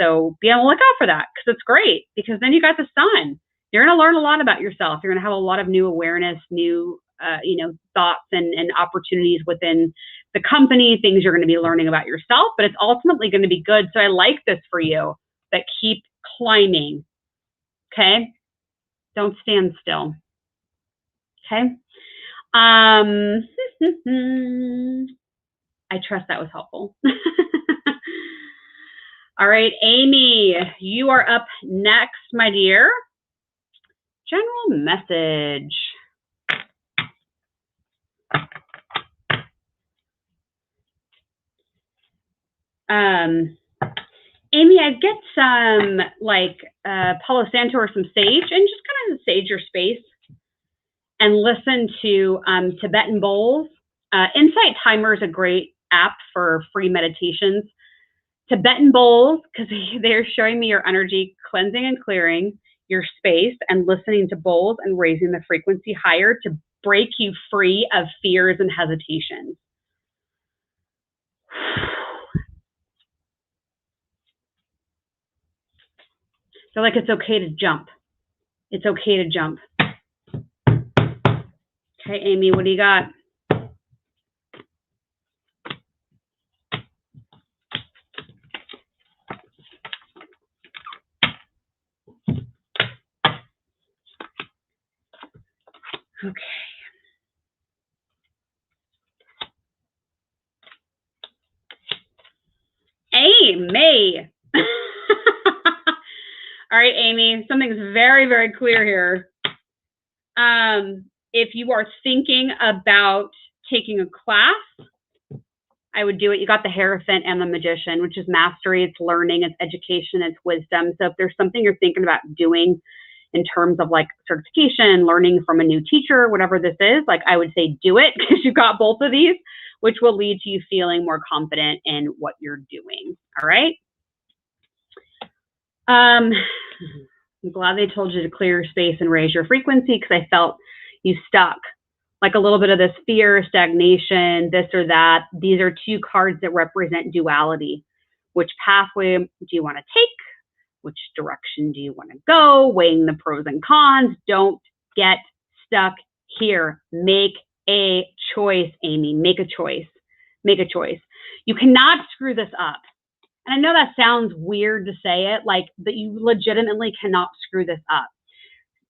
So be on the lookout for that because it's great because then you got the Sun. You're going to learn a lot about yourself. You're going to have a lot of new awareness, new thoughts and opportunities within the company, things you're going to be learning about yourself, but it's ultimately going to be good. So I like this for you, that keep climbing. Okay. Don't stand still. Okay. I trust that was helpful. All right, Amy, you are up next, my dear. General message. Amy, I get some Palo Santo or some sage and just kind of sage your space and listen to Tibetan bowls. Insight Timer is a great app for free meditations. Tibetan bowls, because they're showing me your energy, cleansing and clearing your space and listening to bowls and raising the frequency higher to break you free of fears and hesitations. So like it's okay to jump. It's okay to jump. Okay, Amy, what do you got? Okay. Amy. All right, Amy, something's very, very clear here. If you are thinking about taking a class, I would do it. You got the Hierophant and the Magician, which is mastery, it's learning, it's education, it's wisdom. So if there's something you're thinking about doing in terms of like certification, learning from a new teacher, whatever this is, like I would say do it because you've got both of these, which will lead to you feeling more confident in what you're doing. All right. I'm glad they told you to clear your space and raise your frequency because I felt you stuck. Like a little bit of this fear, stagnation, this or that. These are 2 cards that represent duality. Which pathway do you want to take? Which direction do you want to go? Weighing the pros and cons. Don't get stuck here. Make a choice, Amy. Make a choice. Make a choice. You cannot screw this up. And I know that sounds weird to say it, like that you legitimately cannot screw this up.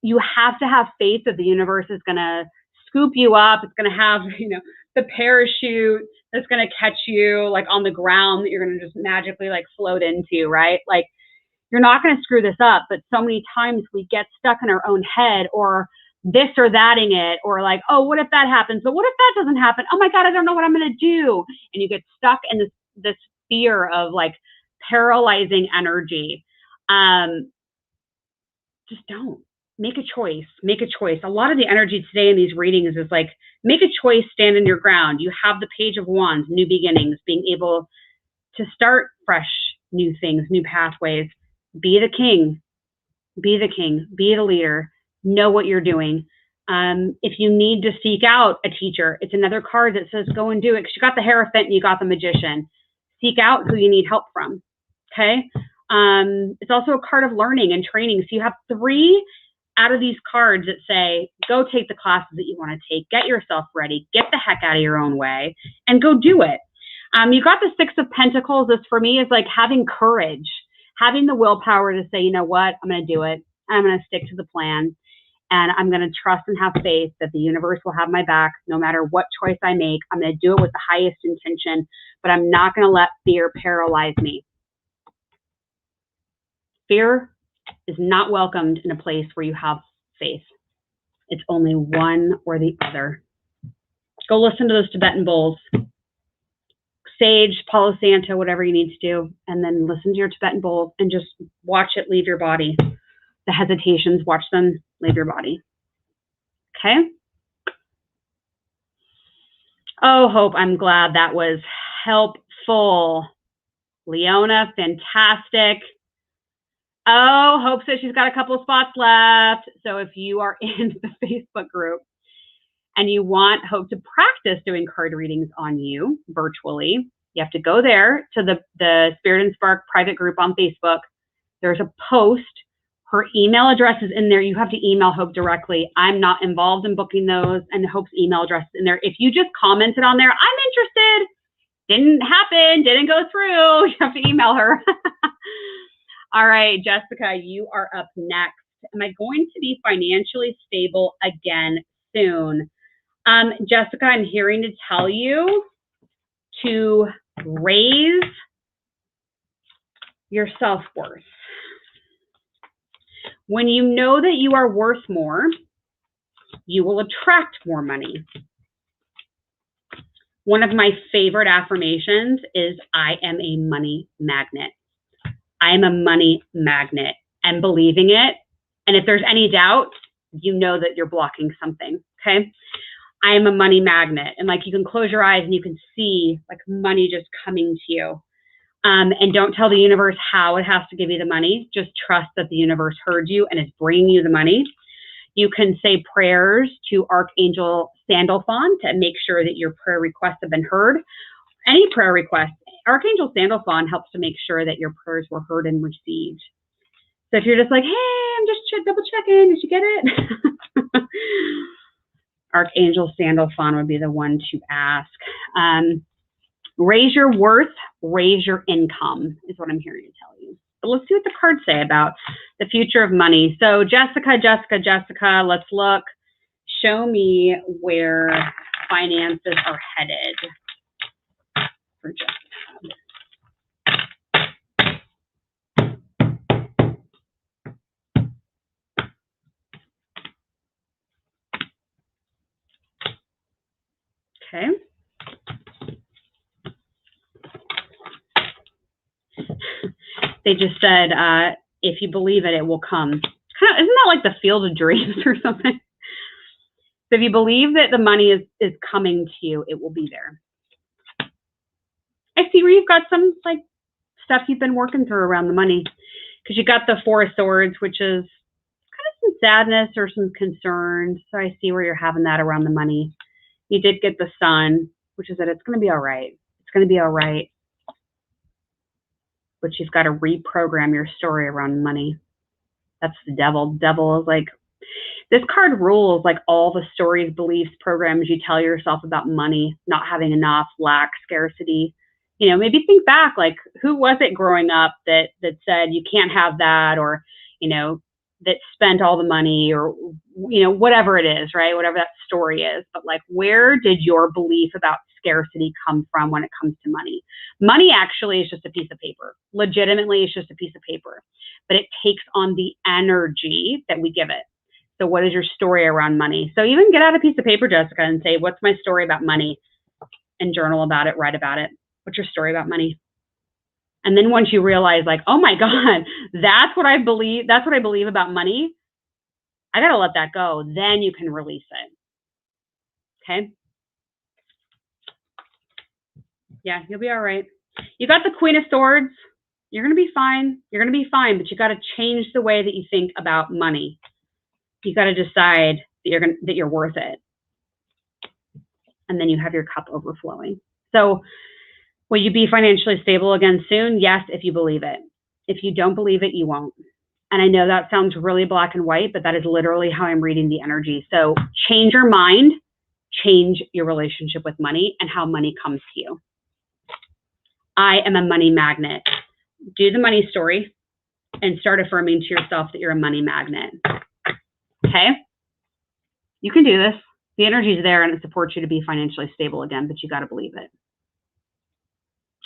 you have to have faith that the universe is going to scoop you up. It's going to have, the parachute that's going to catch you like on the ground that you're going to just magically like float into, right? Like, you're not going to screw this up. But so many times we get stuck in our own head, or this or thating it, or like, oh, what if that happens? But what if that doesn't happen? Oh my God, I don't know what I'm going to do. And you get stuck in this fear of like paralyzing energy. Just don't. Make a choice. Make a choice. A lot of the energy today in these readings is like, make a choice, stand in your ground. You have the Page of Wands, new beginnings, being able to start fresh, new things, new pathways. Be the king. Be the king. Be the leader. Know what you're doing. If you need to seek out a teacher, it's another card that says go and do it, because you got the Hierophant and you got the Magician. Seek out who you need help from. Okay. It's also a card of learning and training. So you have 3 out of these cards that say, go take the classes that you want to take, get yourself ready, get the heck out of your own way, and go do it. You got the 6 of Pentacles. This for me is like having courage, having the willpower to say, you know what, I'm going to do it. I'm going to stick to the plan, and I'm going to trust and have faith that the universe will have my back no matter what choice I make. I'm going to do it with the highest intention, but I'm not going to let fear paralyze me. Fear is not welcomed in a place where you have faith. It's only one or the other. Go listen to those Tibetan bowls. Sage, Palo Santo, whatever you need to do, and then listen to your Tibetan bowl and just watch it leave your body. The hesitations, watch them leave your body. Okay? Oh, Hope, I'm glad that was helpful. Leona, fantastic. Oh, Hope says she's got a couple of spots left. So if you are in the Facebook group and you want Hope to practice doing card readings on you virtually, you have to go there to the Spirit and Spark private group on Facebook. There's a post. Her email address is in there. You have to email Hope directly. I'm not involved in booking those, and Hope's email address is in there. If you just commented on there, I'm interested, didn't happen, didn't go through, you have to email her. All right, Jessica, you are up next. Am I going to be financially stable again soon? Jessica, I'm hearing to tell you to raise your self-worth. When you know that you are worth more, you will attract more money. One of my favorite affirmations is, I am a money magnet. I am a money magnet, and believing it. And if there's any doubt, you know that you're blocking something, okay? I am a money magnet. And like, you can close your eyes and you can see like money just coming to you. And don't tell the universe how it has to give you the money. Just trust that the universe heard you and is bringing you the money. You can say prayers to Archangel Sandalphon to make sure that your prayer requests have been heard. Any prayer request, Archangel Sandalphon helps to make sure that your prayers were heard and received. So if you're just like, hey, I'm just double checking, did you get it? Archangel Sandalphon would be the one to ask. Raise your worth, raise your income is what I'm hearing to tell you. But let's see what the cards say about the future of money. So Jessica, let's look. Show me where finances are headed for Jessica. Okay. They just said, if you believe it, it will come. Isn't that like the Field of Dreams or something? So if you believe that the money is coming to you, it will be there. I see where you've got some like stuff you've been working through around the money, because you got the Four of Swords, which is kind of some sadness or some concerns. So I see where you're having that around the money. You did get the Sun, which is that it's going to be all right. It's going to be all right. But you've got to reprogram your story around money. That's the devil. Devil is like, this card rules like all the stories, beliefs, programs you tell yourself about money, not having enough, lack, scarcity. You know, maybe think back, like, who was it growing up that said you can't have that, or, you know, that spent all the money, or, you know, whatever it is, right? Whatever that story is. But like, where did your belief about scarcity come from when it comes to money? Money actually is just a piece of paper. Legitimately, it's just a piece of paper, but it takes on the energy that we give it. So what is your story around money? So even get out a piece of paper, Jessica, and say, what's my story about money? And journal about it, write about it. What's your story about money? And then once you realize, like, oh my God, that's what I believe about money, I gotta let that go. Then you can release it. Okay? Yeah, you'll be all right. You got the Queen of Swords. You're gonna be fine. You're gonna be fine, but you gotta change the way that you think about money. You gotta decide that you're worth it. And then you have your cup overflowing. So will you be financially stable again soon? Yes, if you believe it. If you don't believe it, you won't. And I know that sounds really black and white, but that is literally how I'm reading the energy. So change your mind, change your relationship with money and how money comes to you. I am a money magnet. Do the money story and start affirming to yourself that you're a money magnet. Okay? You can do this. The energy is there and it supports you to be financially stable again, but you got to believe it.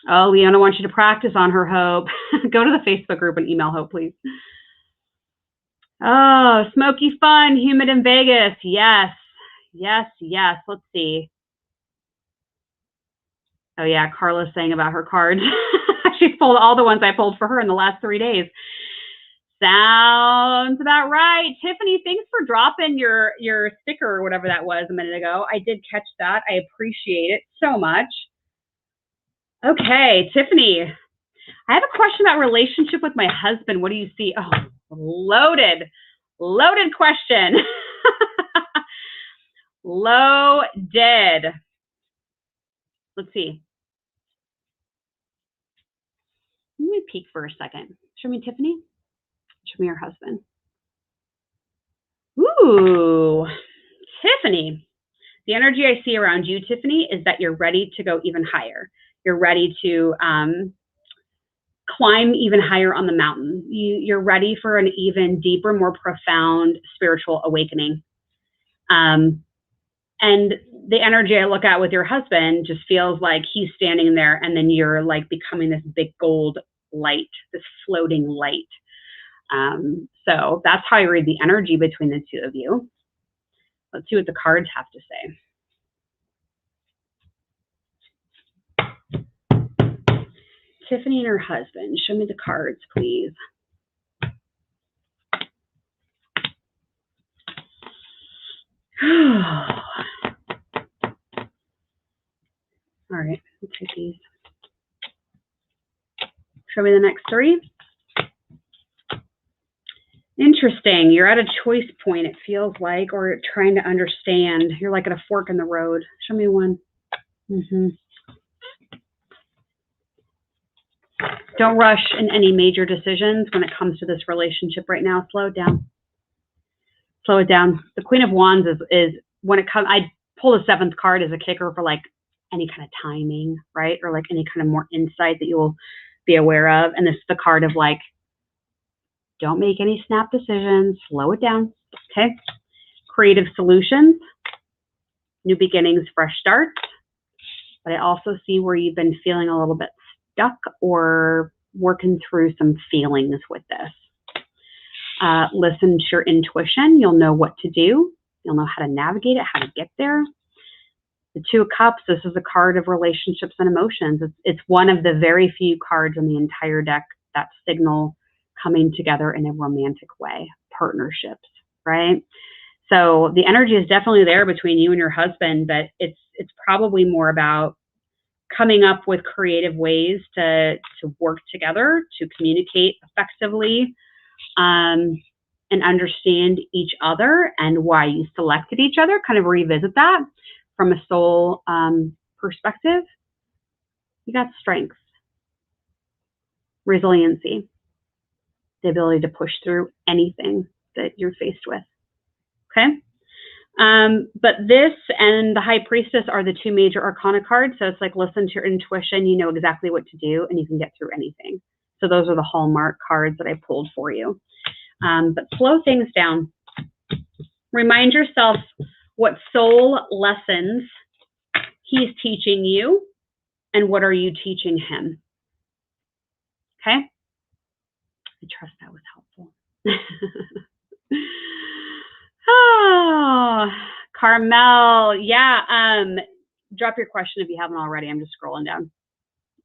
Oh, Leona wants you to practice on her, Hope. Go to the Facebook group and email Hope, please. Oh, smoky fun, humid in Vegas. Yes, yes, yes. Let's see. Oh, yeah, Carla's saying about her cards. She's pulled all the ones I pulled for her in the last 3 days. Sounds about right. Tiffany, thanks for dropping your sticker or whatever that was a minute ago. I did catch that. I appreciate it so much. Okay, Tiffany, I have a question about relationship with my husband. What do you see? Oh, loaded question. Loaded. Let's see. Let me peek for a second. Show me Tiffany. Show me your husband. Ooh, Tiffany. The energy I see around you, Tiffany, is that you're ready to go even higher. You're ready to climb even higher on the mountain. You're ready for an even deeper, more profound spiritual awakening. And the energy I look at with your husband just feels like he's standing there and then you're like becoming this big gold light, this floating light. So that's how I read the energy between the two of you. Let's see what the cards have to say. Tiffany and her husband. Show me the cards, please. All right, let's take these. Show me the next three. Interesting. You're at a choice point, it feels like, or trying to understand. You're like at a fork in the road. Show me one. Don't rush in any major decisions when it comes to this relationship right now. Slow it down. Slow it down. The Queen of Wands is when it comes, I pull the seventh card as a kicker for like any kind of timing, right? Or like any kind of more insight that you'll be aware of. And this is the card of like, don't make any snap decisions. Slow it down. Okay. Creative solutions, new beginnings, fresh starts. But I also see where you've been feeling a little bit stuck or working through some feelings with this. Listen to your intuition. You'll know what to do. You'll know how to navigate it, how to get there. The Two of Cups, this is a card of relationships and emotions. It's one of the very few cards in the entire deck that signal coming together in a romantic way, partnerships, right? So the energy is definitely there between you and your husband, but it's probably more about coming up with creative ways to work together, to communicate effectively, and understand each other and why you selected each other, kind of revisit that from a soul perspective. You got strength, resiliency, the ability to push through anything that you're faced with, okay? But this and the High Priestess are the two major arcana cards. So it's like, listen to your intuition. You know exactly what to do and you can get through anything. So those are the hallmark cards that I pulled for you. but slow things down. Remind yourself what soul lessons he's teaching you and what are you teaching him. Okay? I trust that was helpful. Oh, Carmel, yeah. Drop your question if you haven't already. I'm just scrolling down.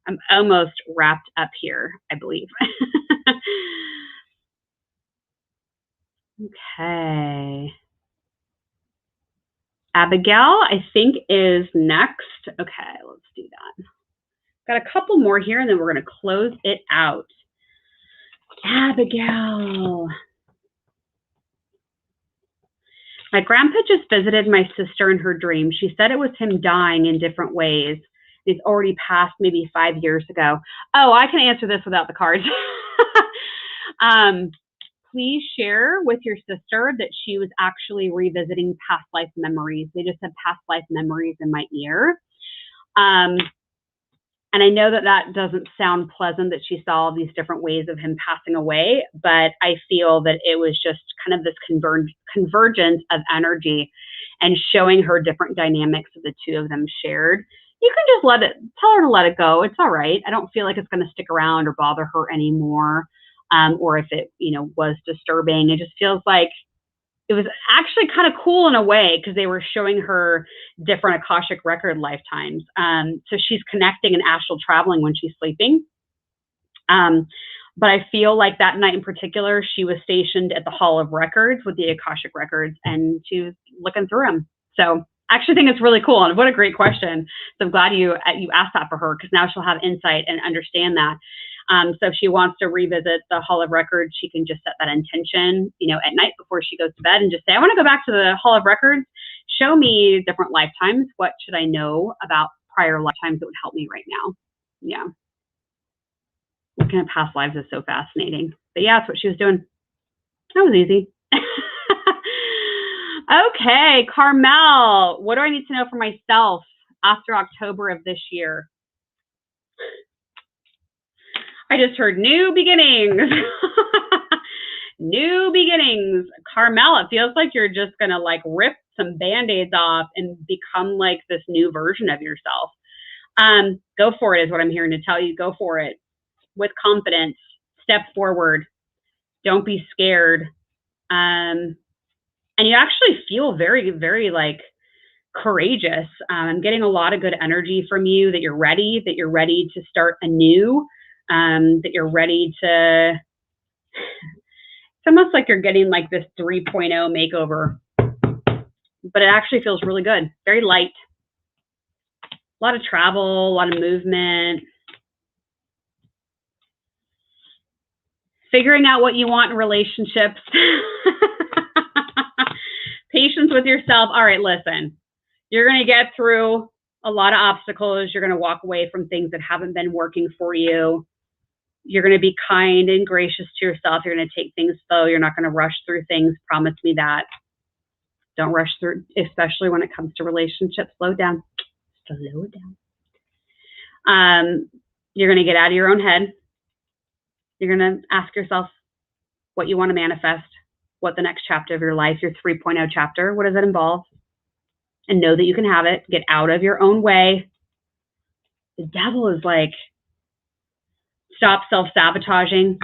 I'm almost wrapped up here, I believe. Okay. Abigail, I think, is next. Okay, let's do that. Got a couple more here, and then we're going to close it out. Abigail. My grandpa just visited my sister in her dream. She said it was him dying in different ways. It's already passed maybe 5 years ago. Oh, I can answer this without the cards. Please share with your sister that she was actually revisiting past life memories. They just had past life memories in my ear. And I know that that doesn't sound pleasant that she saw all these different ways of him passing away, but I feel that it was just kind of this convergence of energy and showing her different dynamics that the two of them shared. You can just tell her to let it go. It's all right. I don't feel like it's going to stick around or bother her anymore. Or if it, was disturbing, it just feels like it was actually kind of cool in a way because they were showing her different Akashic record lifetimes. So she's connecting and astral traveling when she's sleeping. But I feel like that night in particular, she was stationed at the Hall of Records with the Akashic records and she was looking through them. So I actually think it's really cool. And what a great question. So I'm glad you asked that for her because now she'll have insight and understand that. So if she wants to revisit the Hall of Records, she can just set that intention, at night before she goes to bed and just say, I want to go back to the Hall of Records. Show me different lifetimes. What should I know about prior lifetimes that would help me right now? Yeah. Looking at past lives is so fascinating. But yeah, that's what she was doing. That was easy. Okay, Carmel, what do I need to know for myself after October of this year? I just heard new beginnings. New beginnings. Carmel, it feels like you're just going to rip some Band-Aids off and become like this new version of yourself. Go for it is what I'm hearing to tell you. Go for it with confidence. Step forward. Don't be scared. And you actually feel very, very courageous. I'm getting a lot of good energy from you that you're ready to start anew. That you're ready to, it's almost like you're getting this 3.0 makeover, but it actually feels really good. Very light. A lot of travel, a lot of movement. Figuring out what you want in relationships. Patience with yourself. All right, listen, you're going to get through a lot of obstacles. You're going to walk away from things that haven't been working for you. You're going to be kind and gracious to yourself. You're going to take things slow. You're not going to rush through things. Promise me that. Don't rush through, especially when it comes to relationships. Slow down. Slow down. You're going to get out of your own head. You're going to ask yourself what you want to manifest, what the next chapter of your life, your 3.0 chapter, what does it involve? And know that you can have it. Get out of your own way. The devil is stop self-sabotaging.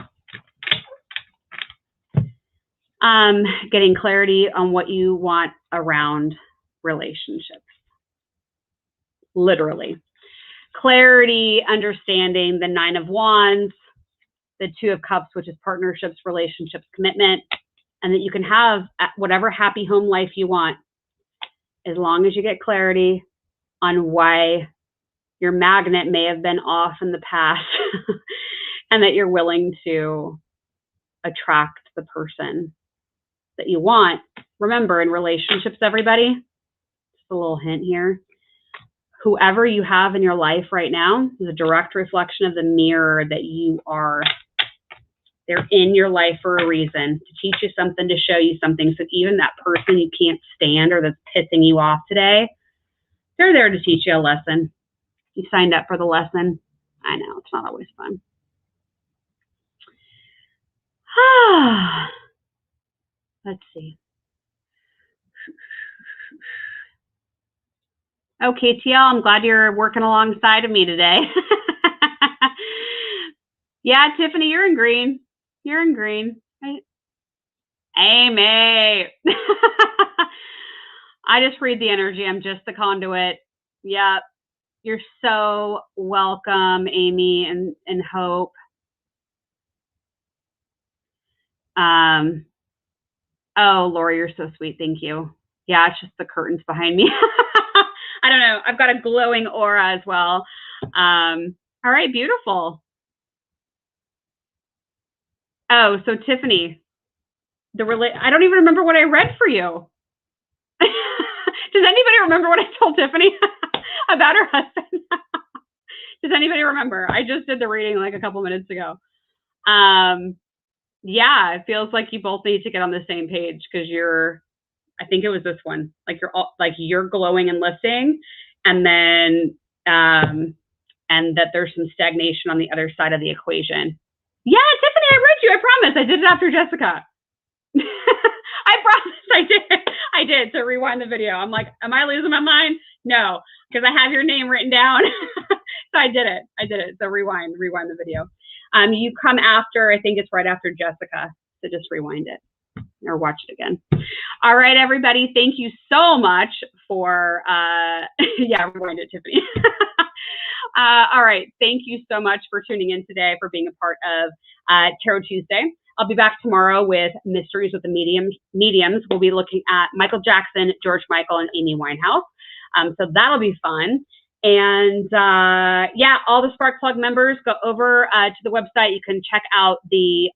Getting clarity on what you want around relationships. Literally. Clarity, understanding the 9 of Wands, the 2 of Cups, which is partnerships, relationships, commitment, and that you can have whatever happy home life you want as long as you get clarity on why your magnet may have been off in the past and that you're willing to attract the person that you want. Remember, in relationships, everybody, just a little hint here, whoever you have in your life right now is a direct reflection of the mirror that you are. They're in your life for a reason, to teach you something, to show you something. So even that person you can't stand or that's pissing you off today, they're there to teach you a lesson. You signed up for the lesson. I know, it's not always fun. Let's see. Okay, TL, I'm glad you're working alongside of me today. Yeah, Tiffany, you're in green. You're in green. Amy. I just read the energy. I'm just the conduit. Yep. You're so welcome, Amy and Hope. Oh, Lori, you're so sweet. Thank you. Yeah, it's just the curtains behind me. I don't know. I've got a glowing aura as well. All right, beautiful. Oh, so Tiffany, I don't even remember what I read for you. Does anybody remember what I told Tiffany about her husband? Does anybody remember? I just did the reading like a couple minutes ago. Yeah, it feels like you both need to get on the same page because I think it was this one. You're glowing and lifting, and then and that there's some stagnation on the other side of the equation. Yeah, Tiffany, I read you. I promise. I did it after Jessica. I promise I did to rewind the video. I'm like, am I losing my mind? No, because I have your name written down. So I did it. So rewind the video. You come after, I think it's right after Jessica. So just rewind it or watch it again. All right, everybody. Thank you so much for, yeah, rewind it, Tiffany. All right. Thank you so much for tuning in today, for being a part of Tarot Tuesday. I'll be back tomorrow with Mysteries with the Mediums. We'll be looking at Michael Jackson, George Michael, and Amy Winehouse. So that'll be fun. And yeah, all the Spark Plug members, go over to the website. You can check out the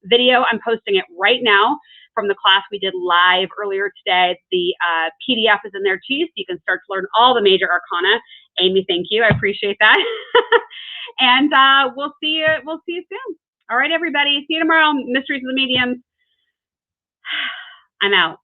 video. I'm posting it right now from the class we did live earlier today. The PDF is in there too, so you can start to learn all the major arcana. Amy, thank you. I appreciate that. And we'll see you soon. All right, everybody. See you tomorrow. Mysteries of the Mediums. I'm out.